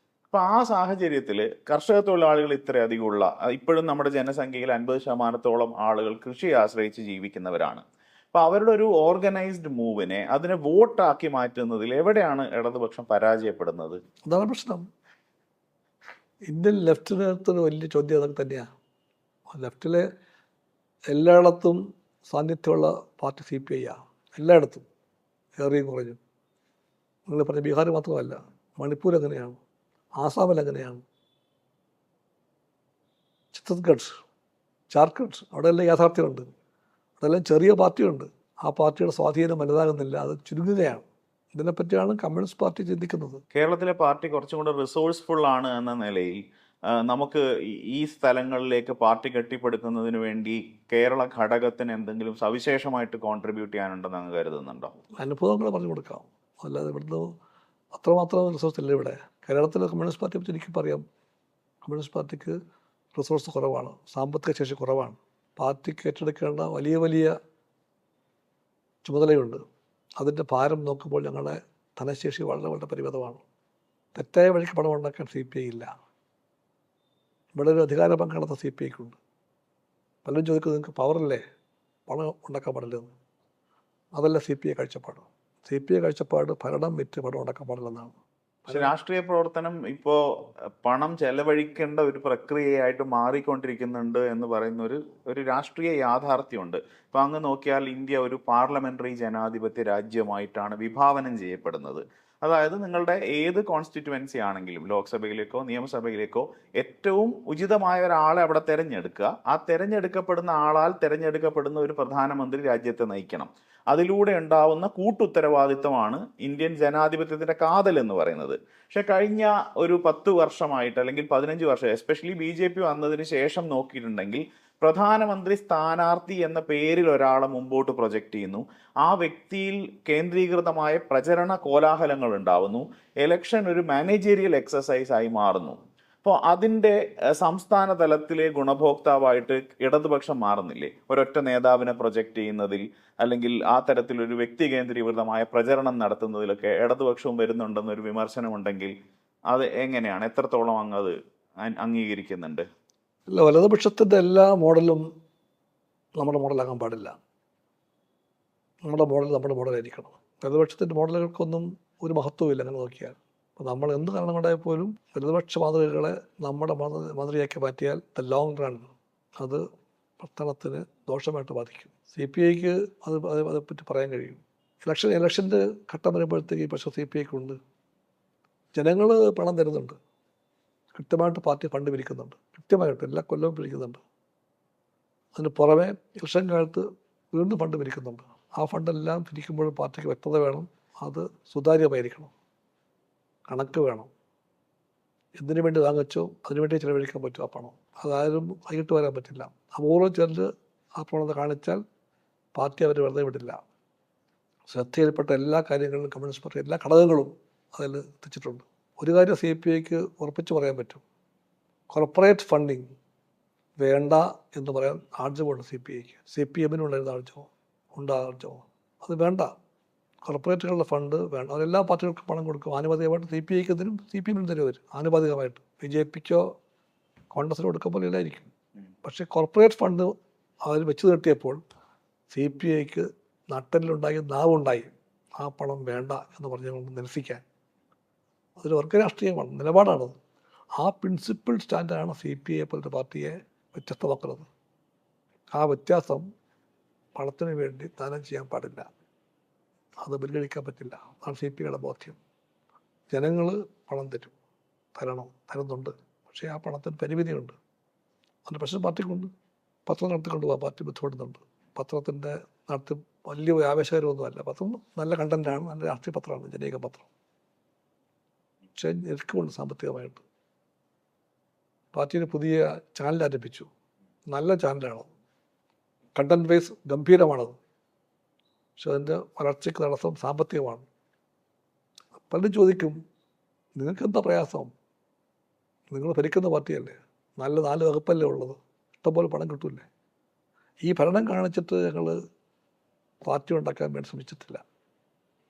അപ്പോൾ ആ സാഹചര്യത്തിൽ കർഷക തൊഴിലാളികൾ ഇത്രയധികമുള്ള, ഇപ്പോഴും നമ്മുടെ ജനസംഖ്യയിൽ 50% ആളുകൾ കൃഷിയെ ആശ്രയിച്ച് ജീവിക്കുന്നവരാണ്. അപ്പോൾ അവരുടെ ഒരു ഓർഗനൈസ്ഡ് മൂവിനെ, അതിനെ വോട്ടാക്കി മാറ്റുന്നതിൽ എവിടെയാണ് ഇടതുപക്ഷം പരാജയപ്പെടുന്നത്? അതാണ് പ്രശ്നം. ഇന്ത്യൻ ലെഫ്റ്റിനകത്തൊരു വലിയ ചോദ്യം അതൊക്കെ തന്നെയാണ്. ലെഫ്റ്റിലെ എല്ലായിടത്തും സാന്നിധ്യമുള്ള പാർട്ടി CPI ആണ്, എല്ലായിടത്തും ഏറിയും കുറഞ്ഞും. നിങ്ങൾ പറഞ്ഞ ബീഹാർ മാത്രമല്ല, മണിപ്പൂർ എങ്ങനെയാണ്, ആസാമിൽ എങ്ങനെയാണ്, ഛത്തീസ്ഗഡ്, ജാർഖണ്ഡ്, അവിടെയെല്ലാം യാഥാർത്ഥ്യമുണ്ട്. അവിടെല്ലാം ചെറിയ പാർട്ടിയുണ്ട്. ആ പാർട്ടിയുടെ സ്വാധീനം വലുതാകുന്നില്ല, അത് ചുരുങ്ങുകയാണ്. ഇതിനെപ്പറ്റിയാണ് കമ്മ്യൂണിസ്റ്റ് പാർട്ടി ചിന്തിക്കുന്നത്. കേരളത്തിലെ പാർട്ടി കുറച്ചും കൂടെ റിസോഴ്സ്ഫുൾ ആണ് എന്ന നിലയിൽ നമുക്ക് ഈ സ്ഥലങ്ങളിലേക്ക് പാർട്ടി കെട്ടിപ്പടുക്കുന്നതിന് വേണ്ടി കേരള ഘടകത്തിന് എന്തെങ്കിലും സവിശേഷമായിട്ട് കോൺട്രിബ്യൂട്ട് ചെയ്യാനുണ്ടെന്ന് അങ്ങ് കരുതുന്നുണ്ടോ? അനുഭവങ്ങൾ പറഞ്ഞു കൊടുക്കാം, അല്ലാതെ ഇവിടുന്ന് അത്രമാത്രം റിസോഴ്സ് ഇല്ല ഇവിടെ. കേരളത്തിലെ കമ്മ്യൂണിസ്റ്റ് പാർട്ടിയെ പറ്റി എനിക്ക് പറയാം. കമ്മ്യൂണിസ്റ്റ് പാർട്ടിക്ക് റിസോഴ്സ് കുറവാണ്, സാമ്പത്തിക ശേഷി കുറവാണ്. പാർട്ടിക്ക് ഏറ്റെടുക്കേണ്ട വലിയ വലിയ ചുമതലയുണ്ട്. അതിൻ്റെ ഭാരം നോക്കുമ്പോൾ ഞങ്ങളുടെ ധനശേഷി വളരെ വളരെ പരിമിതമാണ്. തെറ്റായ വഴിക്ക് പണം ഉണ്ടാക്കാൻ CPI ഇല്ല. ഇവിടെ ഒരു അധികാര പങ്കാളിത്ത CPIക്കുണ്ട്. പലരും ചോദിക്കുന്നത് നിങ്ങൾക്ക് പവറല്ലേ, പണം ഉണ്ടാക്കാൻ പാടില്ലെന്ന്. അതല്ല CPI കാഴ്ചപ്പാട്. CPI കാഴ്ചപ്പാട് ഭരണം വിറ്റ് പണം ഉണ്ടാക്കാൻ പാടില്ലെന്നാണ്. പക്ഷെ രാഷ്ട്രീയ പ്രവർത്തനം ഇപ്പോൾ പണം ചെലവഴിക്കേണ്ട ഒരു പ്രക്രിയയായിട്ട് മാറിക്കൊണ്ടിരിക്കുന്നുണ്ട് എന്ന് പറയുന്ന ഒരു രാഷ്ട്രീയ യാഥാർത്ഥ്യമുണ്ട്. ഇപ്പം അങ്ങ് നോക്കിയാൽ ഇന്ത്യ ഒരു പാർലമെന്ററി ജനാധിപത്യ രാജ്യമായിട്ടാണ് വിഭാവനം ചെയ്യപ്പെടുന്നത്. അതായത് നിങ്ങളുടെ ഏത് കോൺസ്റ്റിറ്റ്യുവൻസി ആണെങ്കിലും ലോക്സഭയിലേക്കോ നിയമസഭയിലേക്കോ ഏറ്റവും ഉചിതമായ ഒരാളെ അവിടെ തിരഞ്ഞെടുക്കുക. ആ തിരഞ്ഞെടുക്കപ്പെടുന്ന ആളാൽ തിരഞ്ഞെടുക്കപ്പെടുന്ന ഒരു പ്രധാനമന്ത്രി രാജ്യത്തെ നയിക്കണം. അതിലൂടെ ഉണ്ടാവുന്ന കൂട്ടുത്തരവാദിത്തമാണ് ഇന്ത്യൻ ജനാധിപത്യത്തിൻ്റെ കാതൽ എന്ന് പറയുന്നത്. പക്ഷെ കഴിഞ്ഞ ഒരു 10 വർഷമായിട്ട് അല്ലെങ്കിൽ 15 വർഷം, എസ്പെഷ്യലി BJP വന്നതിന് ശേഷം നോക്കിയിട്ടുണ്ടെങ്കിൽ പ്രധാനമന്ത്രി സ്ഥാനാർത്ഥി എന്ന പേരിൽ ഒരാളെ മുമ്പോട്ട് പ്രൊജക്റ്റ് ചെയ്യുന്നു. ആ വ്യക്തിയിൽ കേന്ദ്രീകൃതമായ പ്രചരണ കോലാഹലങ്ങൾ ഉണ്ടാവുന്നു. എലക്ഷൻ ഒരു മാനേജീരിയൽ എക്സസൈസ് ആയി മാറുന്നു. അപ്പോൾ അതിൻ്റെ സംസ്ഥാന തലത്തിലെ ഗുണഭോക്താവായിട്ട് ഇടതുപക്ഷം മാറുന്നില്ലേ? ഒരൊറ്റ നേതാവിനെ പ്രൊജക്റ്റ് ചെയ്യുന്നതിൽ അല്ലെങ്കിൽ ആ തരത്തിലൊരു വ്യക്തി കേന്ദ്രീകൃതമായ പ്രചരണം നടത്തുന്നതിലൊക്കെ ഇടതുപക്ഷവും വരുന്നുണ്ടെന്നൊരു വിമർശനമുണ്ടെങ്കിൽ അത് എങ്ങനെയാണ്, എത്രത്തോളം അങ്ങ് അത് അംഗീകരിക്കുന്നുണ്ട്? അല്ല, വലതുപക്ഷത്തിൻ്റെ എല്ലാ മോഡലും നമ്മുടെ മോഡലാകാൻ പാടില്ല. നമ്മുടെ മോഡൽ നമ്മുടെ മോഡലായിരിക്കണം. വലതുപക്ഷത്തിൻ്റെ മോഡലുകൾക്കൊന്നും ഒരു മഹത്വമില്ല അങ്ങനെ നോക്കിയാൽ. അപ്പോൾ നമ്മൾ എന്ത് കാരണം കൊണ്ടായാൽ പോലും വലതുപക്ഷ മാതൃകകളെ നമ്മുടെ മാതൃകയാക്കി മാറ്റിയാൽ ദ ലോങ് റൺ അത് പ്രവർത്തനത്തിന് ദോഷമായിട്ട് ബാധിക്കും. CPIക്ക് അതേപ്പറ്റി പറയാൻ കഴിയും. ഇലക്ഷൻ്റെ ഘട്ടം വരുമ്പോഴത്തേക്ക് പക്ഷേ CPIക്കുണ്ട്. ജനങ്ങൾ പണം തരുന്നുണ്ട്, കൃത്യമായിട്ട് പാർട്ടി ഫണ്ട് പിരിക്കുന്നുണ്ട്, കൃത്യമായിട്ട് എല്ലാ കൊല്ലവും പിരിക്കുന്നുണ്ട്. അതിന് പുറമെ ഇലക്ഷൻ കാലത്ത് വീണ്ടും ഫണ്ട് പിരിക്കുന്നുണ്ട്. ആ ഫണ്ടെല്ലാം പിരിക്കുമ്പോഴും പാർട്ടിക്ക് വ്യക്തത വേണം, അത് സുതാര്യമായിരിക്കണം, കണക്ക് വേണം. എന്തിനു വേണ്ടി വാങ്ങിച്ചോ അതിനുവേണ്ടി ചിലവഴിക്കാൻ പറ്റും ആ പണം. അതാരും വൈകിട്ട് വരാൻ പറ്റില്ല. അപൂർവം ചിലർ ആ പ്രവണത കാണിച്ചാൽ പാർട്ടി അവർ വെറുതെ വിടില്ല. ശ്രദ്ധയിൽപ്പെട്ട എല്ലാ കാര്യങ്ങളിലും കമ്മ്യൂണിസ്റ്റ് പാർട്ടി എല്ലാ ഘടകങ്ങളും അതിൽ എത്തിച്ചിട്ടുണ്ട്. ഒരു കാര്യം CPIക്ക് ഉറപ്പിച്ച് പറയാൻ പറ്റും, കോർപ്പറേറ്റ് ഫണ്ടിങ് വേണ്ട എന്ന് പറയാൻ ആർജവമുണ്ട് CPIക്ക്. CPMനുണ്ടായിരുന്ന ആർജവം ആർജവം അത് വേണ്ട. കോർപ്പറേറ്റുകളുടെ ഫണ്ട് വേണ്ട. അവരെല്ലാ പാർട്ടികൾക്കും പണം കൊടുക്കും ആനുപാതികമായിട്ട്. CPIക്ക് എന്തിനും CPMനും തരും അവർ ആനുപാതികമായിട്ട്. BJPക്കോ കോൺഗ്രസിനോ കൊടുക്കുമ്പോൾ ഇല്ലായിരിക്കും. പക്ഷേ കോർപ്പറേറ്റ് ഫണ്ട് അവർ വെച്ച് നീട്ടിയപ്പോൾ CPIക്ക് നട്ടലിലുണ്ടായി, നാവുണ്ടായി, ആ പണം വേണ്ട എന്ന് പറഞ്ഞുകൊണ്ട് നിരസിക്കാൻ. അതൊരു വർഗ രാഷ്ട്രീയമാണ്, നിലപാടാണത്. ആ പ്രിൻസിപ്പിൾ സ്റ്റാൻഡാണ് CPI പോലത്തെ പാർട്ടിയെ വ്യത്യസ്തമാക്കുന്നത്. ആ വ്യത്യാസം പണത്തിന് വേണ്ടി ദാനം ചെയ്യാൻ പാടില്ല, അത് പരിഗണിക്കാൻ പറ്റില്ല. അതാണ് CPIയുടെ ബോധ്യം. ജനങ്ങൾ പണം തരുന്നുണ്ട്, പക്ഷേ ആ പണത്തിന് പരിമിതിയുണ്ട്. അതിൻ്റെ പ്രശ്നം പാർട്ടിക്കുണ്ട്. പത്രം നടത്തിക്കൊണ്ട് പോകാൻ പാർട്ടി ബുദ്ധിമുട്ടുന്നുണ്ട്. പത്രത്തിൻ്റെ നടത്തി വലിയ ആവേശകരമൊന്നുമല്ല. പത്രം നല്ല കണ്ടൻറ്റാണ്, നല്ല രാഷ്ട്രീയ പത്രമാണ് ജനകീയ പത്രം. പക്ഷേ ഞെരുക്കമുണ്ട് സാമ്പത്തികമായിട്ട്. പാർട്ടിയിൽ പുതിയ ചാനൽ ആരംഭിച്ചു, നല്ല ചാനലാണ്, കണ്ടൻറ് വൈസ് ഗംഭീരമാണത്. പക്ഷെ അതിൻ്റെ വളർച്ചയ്ക്ക് തടസ്സം സാമ്പത്തികമാണ്. പലരും ചോദിക്കും, നിങ്ങൾക്ക് എന്താ പ്രയാസം? നിങ്ങൾ ഭരിക്കുന്ന പാർട്ടിയല്ലേ, നല്ല 4 വകുപ്പല്ലേ ഉള്ളത്, ഇഷ്ടംപോലെ പണം കിട്ടൂലേ? ഈ ഭരണം കാണിച്ചിട്ട് ഞങ്ങൾ പാർട്ടി ഉണ്ടാക്കാൻ വേണ്ടി ശ്രമിച്ചിട്ടില്ല.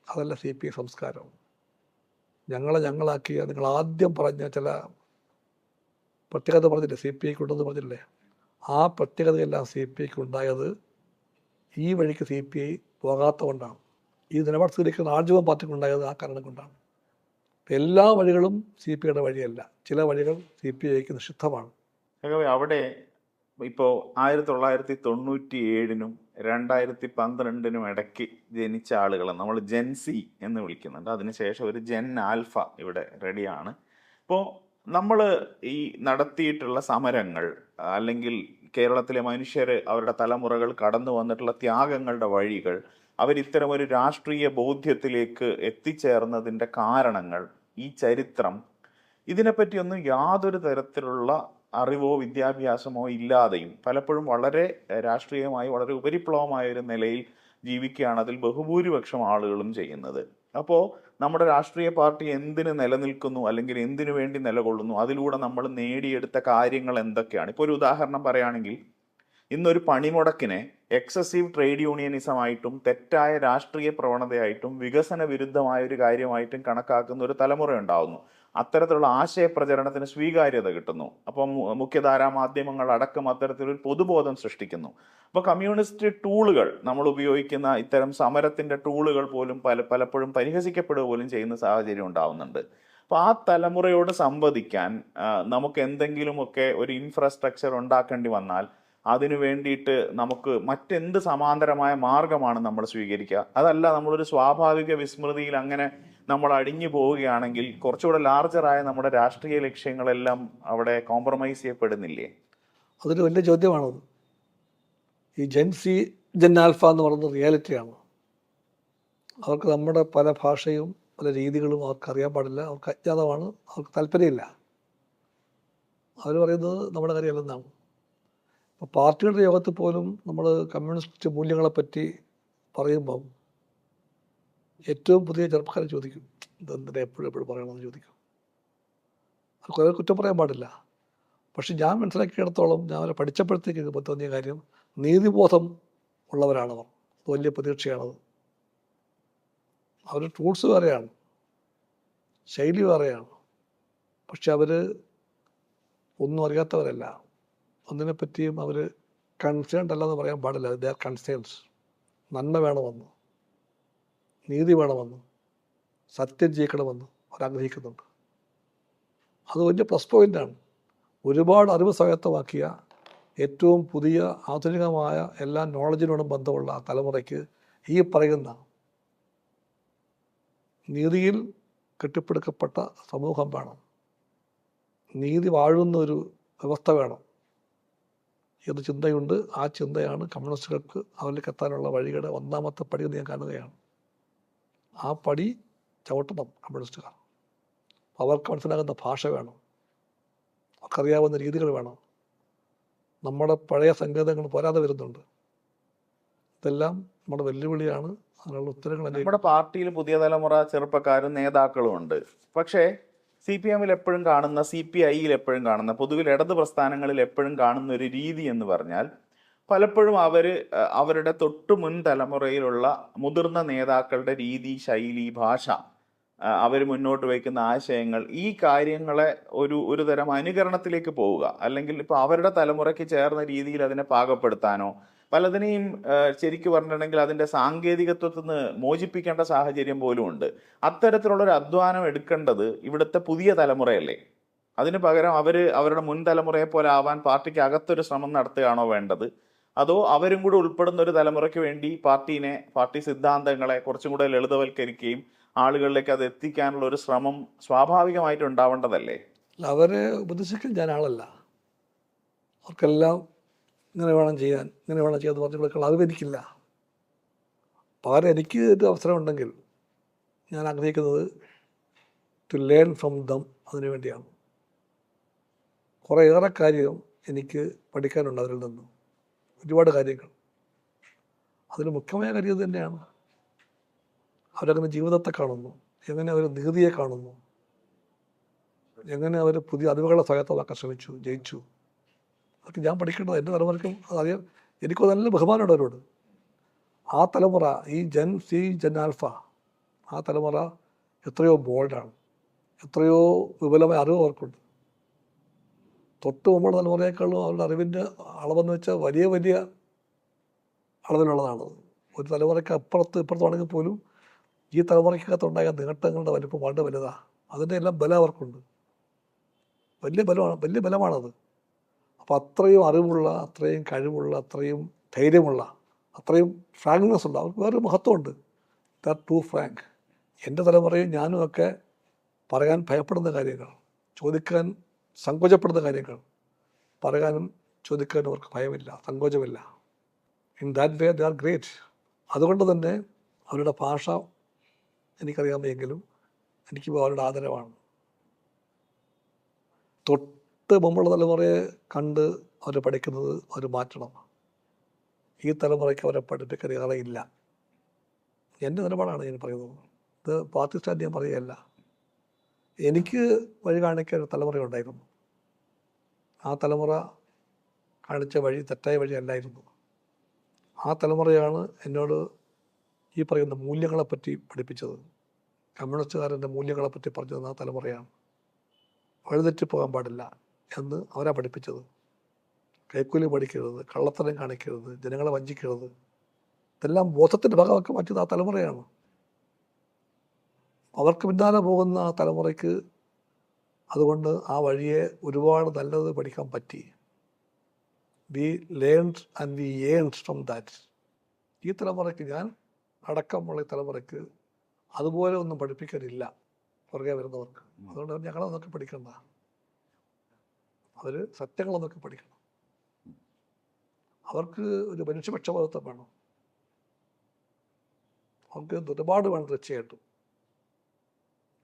അതല്ല CPI സംസ്കാരം. ഞങ്ങളാക്കിയ നിങ്ങൾ ആദ്യം പറഞ്ഞ ചില പ്രത്യേകത പറഞ്ഞില്ലേ, CPIക്ക് ഉണ്ടെന്ന് പറഞ്ഞില്ലേ, ആ പ്രത്യേകതയെല്ലാം CPIക്ക് ഉണ്ടായത് ഈ വഴിക്ക് CPI പോകാത്തതുകൊണ്ടാണ്. ഈ നിലപാട് സ്വീകരിക്കുന്ന ആർജവം പാർട്ടിക്ക് ഉണ്ടായത് ആ കാരണം കൊണ്ടാണ്. എല്ലാ വഴികളും CPIയുടെ വഴിയല്ല, ചില വഴികൾ CPIക്ക് നിഷിദ്ധമാണ്. അവിടെ ഇപ്പോൾ 1997-നും 2012-നും ഇടയ്ക്ക് ജനിച്ച ആളുകളെ നമ്മൾ ജെൻസി എന്ന് വിളിക്കുന്നുണ്ട്. അതിനുശേഷം ഒരു ജെൻ ആൽഫ ഇവിടെ റെഡിയാണ്. ഇപ്പോൾ നമ്മൾ ഈ നടത്തിയിട്ടുള്ള സമരങ്ങൾ, അല്ലെങ്കിൽ കേരളത്തിലെ മനുഷ്യർ അവരുടെ തലമുറകൾ കടന്നു വന്നിട്ടുള്ള ത്യാഗങ്ങളുടെ വഴികൾ, അവരിത്തരം ഒരു രാഷ്ട്രീയ ബോധ്യത്തിലേക്ക് എത്തിച്ചേർന്നതിൻ്റെ കാരണങ്ങൾ, ഈ ചരിത്രം, ഇതിനെപ്പറ്റിയൊന്നും യാതൊരു തരത്തിലുള്ള അറിവോ വിദ്യാഭ്യാസമോ ഇല്ലാതെയും പലപ്പോഴും വളരെ രാഷ്ട്രീയമായി വളരെ ഉപരിപ്ലവമായ ഒരു നിലയിൽ ജീവിക്കുകയാണ് അതിൽ ബഹുഭൂരിപക്ഷം ആളുകളും ചെയ്യുന്നത്. അപ്പോൾ നമ്മുടെ രാഷ്ട്രീയ പാർട്ടി എന്തിന് നിലനിൽക്കുന്നു, അല്ലെങ്കിൽ എന്തിനു വേണ്ടി നിലകൊള്ളുന്നു, അതിലൂടെ നമ്മൾ നേടിയെടുത്ത കാര്യങ്ങൾ എന്തൊക്കെയാണ്? ഇപ്പോൾ ഒരു ഉദാഹരണം പറയുകയാണെങ്കിൽ, ഇന്നൊരു പണിമുടക്കിനെ എക്സസീവ് ട്രേഡ് യൂണിയനിസമായിട്ടും തെറ്റായ രാഷ്ട്രീയ പ്രവണതയായിട്ടും വികസന വിരുദ്ധമായ ഒരു കാര്യമായിട്ടും കണക്കാക്കുന്ന ഒരു തലമുറ ഉണ്ടാവുന്നു. അത്തരത്തിലുള്ള ആശയപ്രചരണത്തിന് സ്വീകാര്യത കിട്ടുന്നു. അപ്പം മുഖ്യധാരാ മാധ്യമങ്ങൾ അടക്കം അത്തരത്തിലൊരു പൊതുബോധം സൃഷ്ടിക്കുന്നു. അപ്പോൾ കമ്മ്യൂണിസ്റ്റ് ടൂളുകൾ, നമ്മൾ ഉപയോഗിക്കുന്ന ഇത്തരം സമരത്തിൻ്റെ ടൂളുകൾ പോലും പലപ്പോഴും പരിഹസിക്കപ്പെടുക പോലും ചെയ്യുന്ന സാഹചര്യം ഉണ്ടാവുന്നുണ്ട്. അപ്പോൾ ആ തലമുറയോട് സംവദിക്കാൻ നമുക്ക് എന്തെങ്കിലുമൊക്കെ ഒരു ഇൻഫ്രാസ്ട്രക്ചർ ഉണ്ടാക്കേണ്ടി വന്നാൽ അതിനു വേണ്ടിയിട്ട് നമുക്ക് മറ്റെന്ത് സമാന്തരമായ മാർഗമാണ് നമ്മൾ സ്വീകരിക്കുക? അതല്ല, നമ്മളൊരു സ്വാഭാവിക വിസ്മൃതിയിൽ അങ്ങനെ നമ്മൾ അടിഞ്ഞു പോവുകയാണെങ്കിൽ കുറച്ചുകൂടെ ലാർജറായ നമ്മുടെ രാഷ്ട്രീയ ലക്ഷ്യങ്ങളെല്ലാം അവിടെ കോംപ്രമൈസ് ചെയ്യപ്പെടുന്നില്ലേ? അതൊരു വലിയ ചോദ്യമാണത്. ഈ ജെൻ ആൽഫ എന്ന് പറയുന്നത് റിയാലിറ്റിയാണ്. അവർക്ക് നമ്മുടെ പല ഭാഷയും പല രീതികളും അവർക്ക് അറിയാൻ പാടില്ല, അവർക്ക് അജ്ഞാതമാണ്, അവർക്ക് താല്പര്യമില്ല. അവർ പറയുന്നത് നമ്മുടെ കാര്യമല്ലെന്നാണ്. അപ്പോൾ പാർട്ടിയുടെ യോഗത്തിൽ പോലും നമ്മൾ കമ്മ്യൂണിസ്റ്റ് മൂല്യങ്ങളെപ്പറ്റി പറയുമ്പം ഏറ്റവും പുതിയ ചെറുപ്പക്കാരെ ചോദിക്കും, ഇതെന്തിനാ എപ്പോഴും പറയണമെന്ന് ചോദിക്കും. അത് കുറ്റം പറയാൻ പാടില്ല. പക്ഷെ ഞാൻ മനസ്സിലാക്കിയിടത്തോളം, ഞാൻ അവരെ പഠിച്ചപ്പോഴത്തേക്ക് ഇപ്പോൾ തോന്നിയ കാര്യം, നീതിബോധം ഉള്ളവരാണവർ. വലിയ പ്രതീക്ഷയാണത്. അവരുടെ ടൂൾസ് വേറെയാണ്, ശൈലി വേറെയാണ്. പക്ഷെ അവർ ഒന്നും അറിയാത്തവരല്ല. ഒന്നിനെപ്പറ്റിയും അവർ കൺസേൺഡ് അല്ലെന്ന് പറയാൻ പാടില്ല. They are concerns. നന്മ വേണമെന്ന്, നീതി വേണമെന്ന്, സത്യം ജയിക്കണമെന്ന് അവരാഗ്രഹിക്കുന്നുണ്ട്. അത് വലിയ പ്ലസ് പോയിൻ്റാണ്. ഒരുപാട് അറിവ് സ്വായത്തമാക്കിയ ഏറ്റവും പുതിയ ആധുനികമായ എല്ലാ നോളജിനോടും ബന്ധമുള്ള ആ തലമുറയ്ക്ക് ഈ പറയുന്ന നീതിയിൽ കെട്ടിപ്പടുക്കപ്പെട്ട സമൂഹം വേണം, നീതി വാഴുന്നൊരു വ്യവസ്ഥ വേണം എന്ന് ചിന്തയുണ്ട്. ആ ചിന്തയാണ് കമ്മ്യൂണിസ്റ്റുകൾക്ക് അവരിലേക്ക് എത്താനുള്ള വഴിയുടെ ഒന്നാമത്തെ പടി എന്ന് ഞാൻ കാണുകയാണ്. ആ പടി ചവിട്ടണം കമ്മ്യൂണിസ്റ്റുകാർ. അവർക്ക് മനസ്സിലാകുന്ന ഭാഷ വേണം, അവർക്കറിയാവുന്ന രീതികൾ വേണം. നമ്മുടെ പഴയ സങ്കേതങ്ങൾ പോരാതെ വരുന്നുണ്ട്. ഇതെല്ലാം നമ്മുടെ വെല്ലുവിളിയാണ്. അതിനുള്ള ഉത്തരങ്ങൾ നമ്മുടെ പാർട്ടിയിൽ പുതിയ തലമുറ ചെറുപ്പക്കാരും നേതാക്കളും ഉണ്ട്. പക്ഷേ CPM-ൽ എപ്പോഴും കാണുന്ന, CPI-യിൽ എപ്പോഴും കാണുന്ന, പൊതുവിൽ ഇടത് പ്രസ്ഥാനങ്ങളിൽ എപ്പോഴും കാണുന്ന ഒരു രീതി എന്ന് പറഞ്ഞാൽ, പലപ്പോഴും അവരുടെ തൊട്ടു മുൻ തലമുറയിലുള്ള മുതിർന്ന നേതാക്കളുടെ രീതി, ശൈലി, ഭാഷ, അവർ മുന്നോട്ട് വയ്ക്കുന്ന ആശയങ്ങൾ, ഈ കാര്യങ്ങളെ ഒരു തരം അനുകരണത്തിലേക്ക് പോവുക, അല്ലെങ്കിൽ ഇപ്പോൾ അവരുടെ തലമുറയ്ക്ക് ചേർന്ന രീതിയിൽ അതിനെ പാകപ്പെടുത്താനോ, പലതിനെയും ശരിക്കും പറഞ്ഞിട്ടുണ്ടെങ്കിൽ അതിൻ്റെ സാങ്കേതികത്വത്തിൽ നിന്ന് മോചിപ്പിക്കേണ്ട സാഹചര്യം പോലും ഉണ്ട്. അത്തരത്തിലുള്ളൊരു അധ്വാനം എടുക്കേണ്ടത് ഇവിടുത്തെ പുതിയ തലമുറയല്ലേ? അതിന് പകരം അവരുടെ മുൻ തലമുറയെ പോലെ ആവാൻ പാർട്ടിക്ക് അകത്തൊരു ശ്രമം നടത്തുകയാണോ വേണ്ടത്? അതോ അവരും കൂടെ ഉൾപ്പെടുന്ന ഒരു തലമുറയ്ക്ക് വേണ്ടി പാർട്ടി സിദ്ധാന്തങ്ങളെ കുറച്ചും കൂടെ ലളിതവൽക്കരിക്കുകയും ആളുകളിലേക്ക് അത് എത്തിക്കാനുള്ള ഒരു ശ്രമം സ്വാഭാവികമായിട്ട് ഉണ്ടാവേണ്ടതല്ലേ? അവരെ ഉപദേശിക്കാൻ ഞാൻ ആളല്ല. അവർക്കെല്ലാം ഇങ്ങനെ വേണം ചെയ്യാൻ, ഇങ്ങനെ വേണം ചെയ്യാൻ പറഞ്ഞു കൊടുക്കാൻ അറിവെനിക്കില്ല. പകരം എനിക്ക് ഒരു അവസരം ഉണ്ടെങ്കിൽ ഞാൻ ആഗ്രഹിക്കുന്നത് ടു ലേൺ ഫ്രം ദം. അതിനു വേണ്ടിയാണ്. കുറേയേറെ കാര്യം എനിക്ക് പഠിക്കാനുണ്ട് അവരിൽ നിന്നും, ഒരുപാട് കാര്യങ്ങൾ. അതിൽ മുഖ്യമായ കാര്യം ഇത് തന്നെയാണ്. അവരങ്ങനെ ജീവിതത്തെ കാണുന്നു, എങ്ങനെ അവർ നീതിയെ കാണുന്നു, എങ്ങനെ അവർ പുതിയ അറിവുകളെ സ്വായത്തമാക്കാൻ ശ്രമിച്ചു, ജയിച്ചു. അതൊക്കെ ഞാൻ പഠിക്കേണ്ടത്. എൻ്റെ തലമുറയ്ക്കും അതറിയാം. എനിക്ക് നല്ല ബഹുമാനമുണ്ട് അവരോട്. ആ തലമുറ, ഈ ജെൻ സി, ജെൻ ആൽഫ, ആ തലമുറ എത്രയോ ബോൾഡാണ്, എത്രയോ വിപുലമായ അറിവ് അവർക്കുണ്ട്. തൊട്ട് മുമ്പുള്ള തലമുറയേക്കാളും അവരുടെ അറിവിൻ്റെ അളവെന്ന് വെച്ചാൽ വലിയ വലിയ അളവിലുള്ളതാണ്. ഒരു തലമുറയ്ക്ക് ഇപ്പുറത്താണെങ്കിൽ പോലും ഈ തലമുറയ്ക്കകത്തുണ്ടായ നേട്ടങ്ങളുടെ വലിപ്പം വളരെ വലുതാണ്. അതിൻ്റെ എല്ലാം ബലം അവർക്കുണ്ട്. വലിയ ബലമാണത്. അപ്പോൾ അത്രയും അറിവുള്ള, അത്രയും കഴിവുള്ള, അത്രയും ധൈര്യമുള്ള, അത്രയും ഫ്രാങ്ക്നെസ് ഉണ്ട്. അവർക്ക് വേറൊരു മഹത്വമുണ്ട്. They are too frank. എൻ്റെ തലമുറയും ഞാനും ഒക്കെ പറയാൻ ഭയപ്പെടുന്ന കാര്യങ്ങൾ, ചോദിക്കാൻ സങ്കോചപ്പെടുന്ന കാര്യങ്ങൾ പറയാനും ചോദിക്കാനും അവർക്ക് ഭയമില്ല, സങ്കോചമില്ല. In that way they are great. അതുകൊണ്ട് തന്നെ അവരുടെ ഭാഷ എനിക്കറിയാമെങ്കിലും എനിക്ക് അവരുടെ ആദരവാണ്. തൊട്ട് മുമ്പുള്ള തലമുറയെ കണ്ട് അവർ പഠിക്കുന്നത് അവർ മാറ്റണം. ഈ തലമുറയ്ക്ക് അവരെ പഠിപ്പിക്കാൻ അറിയില്ല. എൻ്റെ നിലപാടാണ് ഞാൻ പറയുന്നത്. ഇത് പാർട്ടി സ്റ്റാൻഡ് ഞാൻ പറയുകയല്ല. എനിക്ക് വഴി കാണിക്കാൻ ഒരു തലമുറയുണ്ടായിരുന്നു. ആ തലമുറ കാണിച്ച വഴി തെറ്റായ വഴി അല്ലായിരുന്നു. ആ തലമുറയാണ് എന്നോട് ഈ പറയുന്ന മൂല്യങ്ങളെപ്പറ്റി പഠിപ്പിച്ചത്. കമ്മ്യൂണിസ്റ്റുകാരൻ്റെ മൂല്യങ്ങളെപ്പറ്റി പറഞ്ഞു തന്ന ആ തലമുറയാണ്. വഴിതെറ്റിപ്പോകാൻ പാടില്ല എന്ന് അവരാ പഠിപ്പിച്ചത്. കൈക്കൂലി പഠിക്കരുത്, കള്ളത്തരം കാണിക്കരുത്, ജനങ്ങളെ വഞ്ചിക്കരുത്, ഇതെല്ലാം ബോധത്തിൻ്റെ ഭാഗമാക്കി മാറ്റിയത് ആ തലമുറയാണ്. അവർക്ക് പിന്നാലെ പോകുന്ന ആ തലമുറയ്ക്ക് അതുകൊണ്ട് ആ വഴിയെ ഒരുപാട് നല്ലത് പഠിക്കാൻ പറ്റി. V learned and we earned from that. ഈ തലമുറയ്ക്ക്, ഞാൻ അടക്കമുള്ള ഈ തലമുറയ്ക്ക് അതുപോലെ ഒന്നും പഠിപ്പിക്കാനില്ല പുറകെ വരുന്നവർക്ക്. അതുകൊണ്ട് ഞങ്ങളതൊക്കെ പഠിക്കണ്ട. അവർ സത്യങ്ങളൊന്നൊക്കെ പഠിക്കണം. അവർക്ക് ഒരു മനുഷ്യപക്ഷപാതത്വം വേണം. അവർക്ക് ഒരുപാട് വേണം. തീർച്ചയായിട്ടും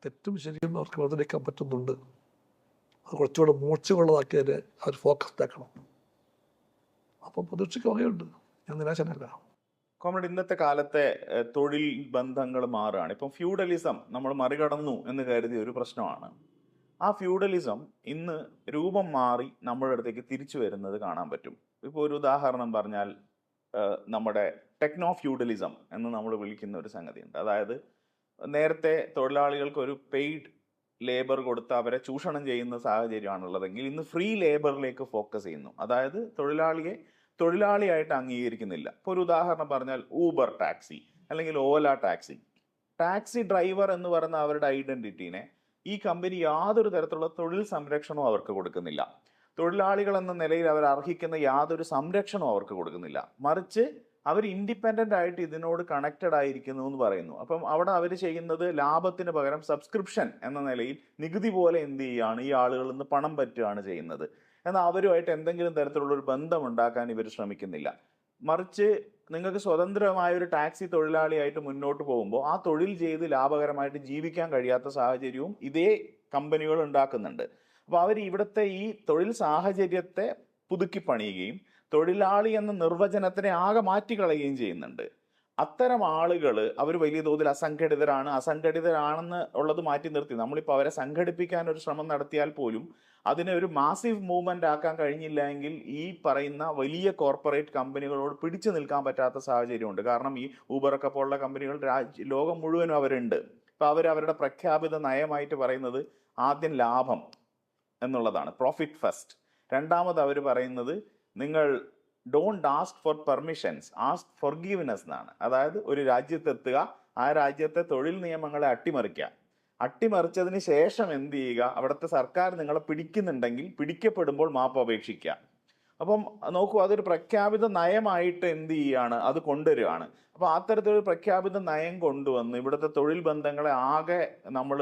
തെറ്റും ശരിയും അവർക്ക് വേർതിരിക്കാൻ പറ്റുന്നുണ്ട്. അത് കുറച്ചുകൂടെ മൂർച്ചയുള്ളതാക്കി അവർ ഫോക്കസ്ഡ് ആക്കണം. അപ്പം പ്രതീക്ഷയ്ക്ക് വകയുണ്ട്. ഞാൻ നിരാശനല്ല. കോമ്രേഡ്, ഇന്നത്തെ കാലത്തെ തൊഴിൽ ബന്ധങ്ങൾ മാറുകയാണ്. ഇപ്പം ഫ്യൂഡലിസം നമ്മൾ മറികടന്നു എന്ന് കരുതിയ ഒരു പ്രശ്നമാണ്. ആ ഫ്യൂഡലിസം ഇന്ന് രൂപം മാറി നമ്മുടെ അടുത്തേക്ക് തിരിച്ചു വരുന്നത് കാണാൻ പറ്റും. ഇപ്പോൾ ഒരു ഉദാഹരണം പറഞ്ഞാൽ നമ്മുടെ ടെക്നോ ഫ്യൂഡലിസം എന്ന് നമ്മൾ വിളിക്കുന്ന ഒരു സംഗതിയുണ്ട്. അതായത് നേരത്തെ തൊഴിലാളികൾക്ക് ഒരു പെയ്ഡ് ലേബർ കൊടുത്ത് അവരെ ചൂഷണം ചെയ്യുന്ന സാഹചര്യമാണുള്ളതെങ്കിൽ ഇന്ന് ഫ്രീ ലേബറിലേക്ക് ഫോക്കസ് ചെയ്യുന്നു. അതായത് തൊഴിലാളിയായിട്ട് അംഗീകരിക്കുന്നില്ല. ഇപ്പോൾ ഒരു ഉദാഹരണം പറഞ്ഞാൽ ഊബർ ടാക്സി അല്ലെങ്കിൽ ഓല ടാക്സി ഡ്രൈവർ എന്ന് പറയുന്ന അവരുടെ ഐഡന്റിറ്റീനെ ഈ കമ്പനി യാതൊരു തരത്തിലുള്ള തൊഴിൽ സംരക്ഷണവും അവർക്ക് കൊടുക്കുന്നില്ല. തൊഴിലാളികൾ എന്ന നിലയിൽ അവർ അർഹിക്കുന്ന യാതൊരു സംരക്ഷണവും അവർക്ക് കൊടുക്കുന്നില്ല. മറിച്ച് അവർ ഇൻഡിപെൻഡൻ്റ് ആയിട്ട് ഇതിനോട് കണക്റ്റഡ് ആയിരിക്കുന്നു എന്ന് പറയുന്നു. അപ്പം അവിടെ അവർ ചെയ്യുന്നത് ലാഭത്തിന് പകരം സബ്സ്ക്രിപ്ഷൻ എന്ന നിലയിൽ നികുതി പോലെ എന്ത് ചെയ്യുകയാണ്, ഈ ആളുകളിൽ നിന്ന് പണം പറ്റുകയാണ് ചെയ്യുന്നത്. എന്നാൽ അവരുമായിട്ട് എന്തെങ്കിലും തരത്തിലുള്ളൊരു ബന്ധം ഉണ്ടാക്കാൻ ഇവർ ശ്രമിക്കുന്നില്ല. മറിച്ച് നിങ്ങൾക്ക് സ്വതന്ത്രമായ ഒരു ടാക്സി തൊഴിലാളിയായിട്ട് മുന്നോട്ട് പോകുമ്പോൾ ആ തൊഴിൽ ചെയ്ത് ലാഭകരമായിട്ട് ജീവിക്കാൻ കഴിയാത്ത സാഹചര്യവും ഇതേ കമ്പനികൾ ഉണ്ടാക്കുന്നുണ്ട്. അപ്പോൾ അവർ ഇവിടുത്തെ ഈ തൊഴിൽ സാഹചര്യത്തെ പുതുക്കി പണിയുകയും തൊഴിലാളി എന്ന നിർവചനത്തിനെ ആകെ മാറ്റിക്കളയുകയും ചെയ്യുന്നുണ്ട്. അത്തരം ആളുകൾ അവർ വലിയ തോതിൽ അസംഘടിതരാണെന്ന് ഉള്ളത് മാറ്റി നിർത്തി നമ്മളിപ്പോൾ അവരെ സംഘടിപ്പിക്കാൻ ഒരു ശ്രമം നടത്തിയാൽ പോലും അതിനെ ഒരു മാസീവ് മൂവ്മെന്റ് ആക്കാൻ കഴിഞ്ഞില്ല എങ്കിൽ ഈ പറയുന്ന വലിയ കോർപ്പറേറ്റ് കമ്പനികളോട് പിടിച്ചു നിൽക്കാൻ പറ്റാത്ത സാഹചര്യമുണ്ട്. കാരണം ഈ ഊബറൊക്കെ പോലുള്ള കമ്പനികൾ ലോകം മുഴുവനും അവരുണ്ട്. ഇപ്പം അവരുടെ പ്രഖ്യാപിത നയമായിട്ട് പറയുന്നത് ആദ്യം ലാഭം എന്നുള്ളതാണ്, പ്രോഫിറ്റ് ഫസ്റ്റ്. രണ്ടാമത് അവർ പറയുന്നത് നിങ്ങൾ don't ask for permissions, ask forgiveness എന്നാണ്. അതായത് ഒരു രാജ്യത്തെത്തുക, ആ രാജ്യത്തെ തൊഴിൽ നിയമങ്ങളെ അട്ടിമറിച്ചതിന് ശേഷം എന്ത് ചെയ്യുക, അവിടുത്തെ സർക്കാർ നിങ്ങളെ പിടിക്കുന്നുണ്ടെങ്കിൽ പിടിക്കപ്പെടുമ്പോൾ മാപ്പ് അപേക്ഷിക്കുക. അപ്പം നോക്കൂ, അതൊരു പ്രഖ്യാപിത നയമായിട്ട് എന്ത് ചെയ്യുകയാണ്, അത് കൊണ്ടുവരികയാണ്. അപ്പോൾ അത്തരത്തിലൊരു പ്രഖ്യാപിത നയം കൊണ്ടുവന്ന് ഇവിടുത്തെ തൊഴിൽ ബന്ധങ്ങളെ ആകെ നമ്മൾ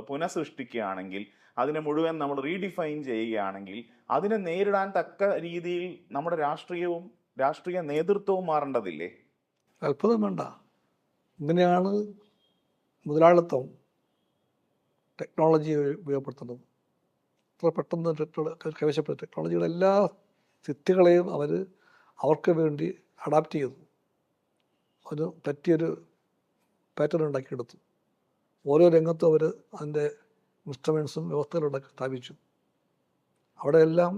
പുനഃസൃഷ്ടിക്കുകയാണെങ്കിൽ, അതിനെ മുഴുവൻ നമ്മൾ റീഡിഫൈൻ ചെയ്യുകയാണെങ്കിൽ, അതിനെ നേരിടാൻ തക്ക രീതിയിൽ നമ്മുടെ രാഷ്ട്രീയ നേതൃത്വവും മാറേണ്ടതില്ലേ? അത്ഭുതം വേണ്ട. ഇങ്ങനെയാണ് മുതലാളിത്തം ടെക്നോളജി ഉപയോഗപ്പെടുത്തുന്നത്. ഇത്ര പെട്ടെന്ന് കൈവശപ്പെട്ട ടെക്നോളജിയുടെ എല്ലാ സിദ്ധികളെയും അവർക്ക് വേണ്ടി അഡാപ്റ്റ് ചെയ്തു. ഒരു പറ്റിയൊരു പാറ്റേൺ ഉണ്ടാക്കിയെടുത്തു. ഓരോ രംഗത്തും അവർ അതിൻ്റെ ഇൻസ്ട്രുമെൻസും വ്യവസ്ഥകളുണ്ടാക്കി സ്ഥാപിച്ചു. അവിടെയെല്ലാം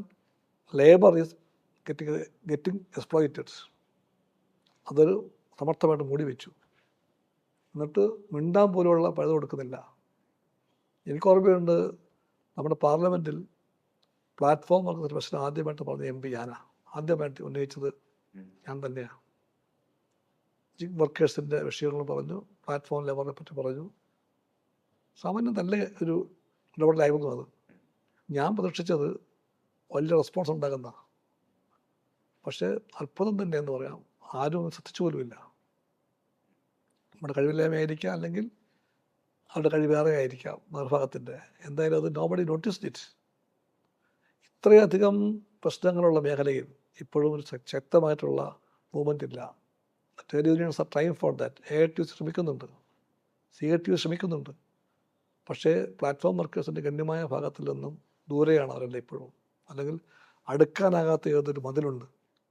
ലേബർ ഈസ് ഗെറ്റിംഗ് എക്സ്പ്ലോയിറ്റഡ്. അതൊരു സമർത്ഥമായിട്ട് മൂടി വെച്ചു. എന്നിട്ട് മിണ്ടാൻ പോലുള്ള പഴുത് കൊടുക്കുന്നില്ല. എനിക്ക് ഓർമ്മയുണ്ട്, നമ്മുടെ പാർലമെൻറ്റിൽ പ്ലാറ്റ്ഫോം വർക്കർ പ്രശ്നം ആദ്യമായിട്ട് പറഞ്ഞ MP ഞാനാണ്. ആദ്യമായിട്ട് ഉന്നയിച്ചത് ഞാൻ തന്നെയാണ്. ജിഗ് വർക്കേഴ്സിൻ്റെ വിഷയങ്ങൾ പറഞ്ഞു, പ്ലാറ്റ്ഫോം ലേബറിനെ പറ്റി പറഞ്ഞു. സാമാന്യം നല്ല ഒരു ഇടപെടലായിരുന്നു അത്. ഞാൻ പ്രതീക്ഷിച്ചത് വലിയ റെസ്പോൺസ് ഉണ്ടാകുന്ന, പക്ഷേ അത്ഭുതം തന്നെ എന്ന് പറയാം, ആരും ശ്രദ്ധിച്ചു പോലുമില്ല. നമ്മുടെ കഴിവില്ലായ്മയായിരിക്കാം, അല്ലെങ്കിൽ അവരുടെ കഴിവ് വേറെ ആയിരിക്കാം നിർഭാഗത്തിൻ്റെ. എന്തായാലും അത് നോബഡി നോട്ടീസ്ഡ് ഇറ്റ്. ഇത്രയധികം പ്രശ്നങ്ങളുള്ള മേഖലയിൽ ഇപ്പോഴും ഒരു ശക്തമായിട്ടുള്ള മൂവ്മെൻ്റ് ഇല്ല. Trade unions are trying for that. AITU ശ്രമിക്കുന്നുണ്ട്, CITU ശ്രമിക്കുന്നുണ്ട്. പക്ഷേ പ്ലാറ്റ്ഫോം വർക്കേഴ്സിൻ്റെ ഗണ്യമായ ഭാഗത്തിൽ നിന്നും ദൂരെയാണ് അവരെല്ലാം ഇപ്പോഴും. അല്ലെങ്കിൽ അടുക്കാനാകാത്ത ഏതൊരു മതിലുണ്ട്.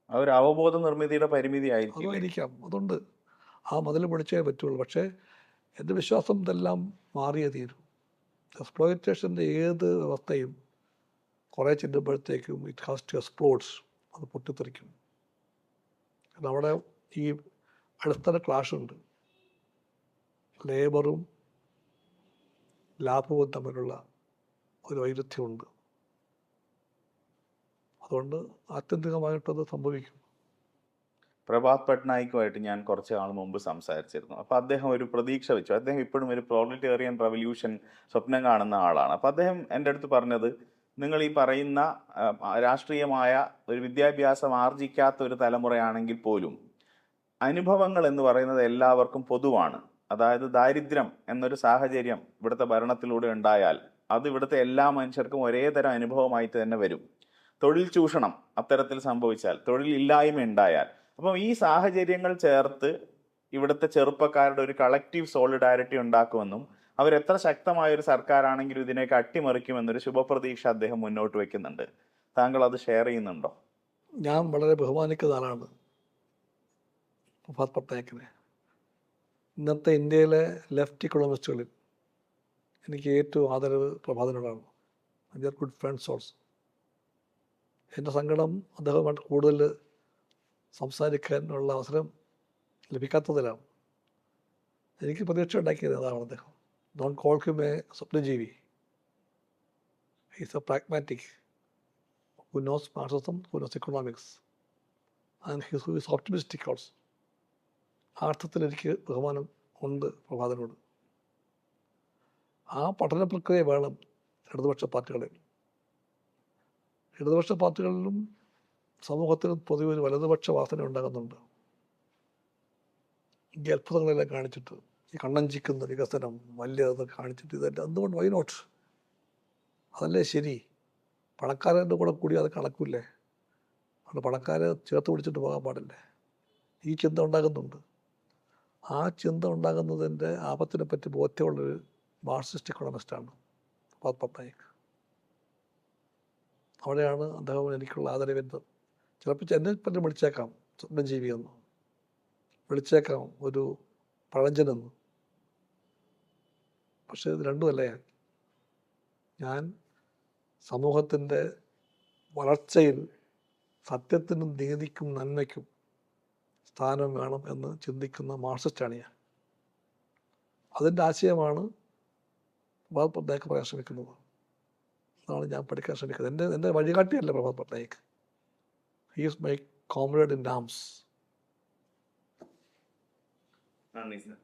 ഒരു അവബോധ നിർമ്മിതിയുടെ പരിമിതി അതായിരിക്കാം, അതുകൊണ്ട് ആ മതിൽ പൊളിച്ചേ പറ്റുള്ളൂ. പക്ഷേ എൻ്റെ വിശ്വാസം ഇതെല്ലാം മാറിയേ തീരും. എക്സ്പ്ലോയിറ്റേഷൻ്റെ ഏത് വ്യവസ്ഥയും കുറേ ചെല്ലുമ്പോഴത്തേക്കും ഇറ്റ് ഹാസ് ടു എക്സ്പ്ലോഡ്സ്, അത് പൊട്ടിത്തെറിക്കും. കാരണം അവിടെ ഈ അടിസ്ഥാന ക്ലാഷുണ്ട്. ലേബറും ലാഭവും തമ്മിലുള്ള ഒരു വൈരുദ്ധ്യമുണ്ട്. അതുകൊണ്ട് ആത്യന്തികമായിട്ടത് സംഭവിക്കും. പ്രഭാത് പട്നായിക്കുമായിട്ട് ഞാൻ കുറച്ച് നാൾ മുമ്പ് സംസാരിച്ചിരുന്നു. അപ്പോൾ അദ്ദേഹം ഒരു പ്രതീക്ഷ വെച്ചു. അദ്ദേഹം ഇപ്പോഴും ഒരു പ്രോലറ്റേറിയൻ റവല്യൂഷൻ സ്വപ്നം കാണുന്ന ആളാണ്. അപ്പോൾ അദ്ദേഹം എൻ്റെ അടുത്ത് പറഞ്ഞത്, നിങ്ങൾ ഈ പറയുന്ന രാഷ്ട്രീയമായ ഒരു വിദ്യാഭ്യാസം ആർജിക്കാത്ത ഒരു തലമുറയാണെങ്കിൽ പോലും അനുഭവങ്ങൾ എന്ന് പറയുന്നത് എല്ലാവർക്കും പൊതുവാണ്. അതായത് ദാരിദ്ര്യം എന്നൊരു സാഹചര്യം ഇവിടുത്തെ ഭരണത്തിലൂടെ ഉണ്ടായാൽ അത് ഇവിടുത്തെ എല്ലാ മനുഷ്യർക്കും ഒരേ തരം അനുഭവമായിട്ട് തന്നെ വരും. തൊഴിൽ ചൂഷണം അത്തരത്തിൽ സംഭവിച്ചാൽ, തൊഴിൽ ഇല്ലായ്മ ഉണ്ടായാൽ, അപ്പം ഈ സാഹചര്യങ്ങൾ ചേർത്ത് ഇവിടുത്തെ ചെറുപ്പക്കാരുടെ ഒരു കളക്റ്റീവ് സോളിഡാരിറ്റി ഉണ്ടാക്കുമെന്നും അവരെത്ര ശക്തമായൊരു സർക്കാരാണെങ്കിലും ഇതിനെയൊക്കെ അട്ടിമറിക്കുമെന്നൊരു ശുഭപ്രതീക്ഷ അദ്ദേഹം മുന്നോട്ട് വയ്ക്കുന്നുണ്ട്. താങ്കൾ അത് ഷെയർ ചെയ്യുന്നുണ്ടോ? ഞാൻ വളരെ ബഹുമാനിക്കുന്ന ആളാണ് പ്രഭാത് പട്നായിക്കിനെ. ഇന്നത്തെ ഇന്ത്യയിലെ ലെഫ്റ്റ് ഇക്കണോമിസ്റ്റുകളിൽ എനിക്ക് ഏറ്റവും ആദരവ് പ്രഭാതിനോടാണ്. They are good friends also. എൻ്റെ സങ്കടം അദ്ദേഹമായിട്ട് കൂടുതൽ സംസാരിക്കാനുള്ള അവസരം ലഭിക്കാത്തതിലാണ്. എനിക്ക് പ്രതീക്ഷ ഉണ്ടാക്കിയത് അതാണ് അദ്ദേഹം. ഡോണ്ട് കോൾ ഹിം എ സ്വപ്നജീവി. Is a pragmatic who knows Marxism, who knows economics, and who is optimistic also. ആ അർത്ഥത്തിൽ എനിക്ക് ബഹുമാനം ഉണ്ട് പ്രഭാതനോട്. ആ പഠന പ്രക്രിയ വേണം ഇടതുപക്ഷ പാർട്ടികളിൽ. ഇടതുപക്ഷ പാർട്ടികളിലും സമൂഹത്തിലും പൊതുവെ ഒരു വലതുപക്ഷ വാസന ഉണ്ടാകുന്നുണ്ട്. ഈ അത്ഭുതങ്ങളെല്ലാം കാണിച്ചിട്ട്, ഈ കണ്ണഞ്ചിക്കുന്ന വികസനം വലിയതൊക്കെ കാണിച്ചിട്ട്, ഇതെല്ലാം എന്തുകൊണ്ട് വൈ നോട്ട്? അതല്ലേ ശരി. പണക്കാരൻ്റെ കൂടെ കൂടി അത് കണക്കില്ലേ? അതുകൊണ്ട് പണക്കാരെ ചേർത്ത് പിടിച്ചിട്ട് പോകാൻ പാടില്ലേ? ഈ ചിന്ത ഉണ്ടാകുന്നുണ്ട്. ആ ചിന്ത ഉണ്ടാകുന്നതിൻ്റെ ആപത്തിനെ പറ്റി ബോധ്യമുള്ളൊരു മാർക്സിസ്റ്റ് എക്കണോമിസ്റ്റാണ് പ്രഭാത് പട്നായിക്. അവിടെയാണ് അദ്ദേഹം എനിക്കുള്ള ആദരവിൻ്റെ. ചിലപ്പോൾ എന്നെ പറ്റി വിളിച്ചേക്കാം സ്വപ്നജീവിയെന്ന്, വിളിച്ചേക്കാം ഒരു പഴഞ്ചനെന്ന്. പക്ഷേ ഇത് രണ്ടുമല്ല. ഞാൻ സമൂഹത്തിൻ്റെ വളർച്ചയിൽ സത്യത്തിനും നീതിക്കും നന്മയ്ക്കും സ്ഥാനം വേണം എന്ന് ചിന്തിക്കുന്ന മാർക്സിസ്റ്റാണ് ഞാൻ. അതിൻ്റെ ആശയമാണ് പ്രഭാത് പട്നായിക് പറയാൻ ശ്രമിക്കുന്നത്. അതാണ് ഞാൻ പഠിക്കാൻ ശ്രമിക്കുന്നത്. എൻ്റെ വഴികാട്ടിയല്ല Prabhat Patnaik. He is my comrade in arms. നന്ദി സർ.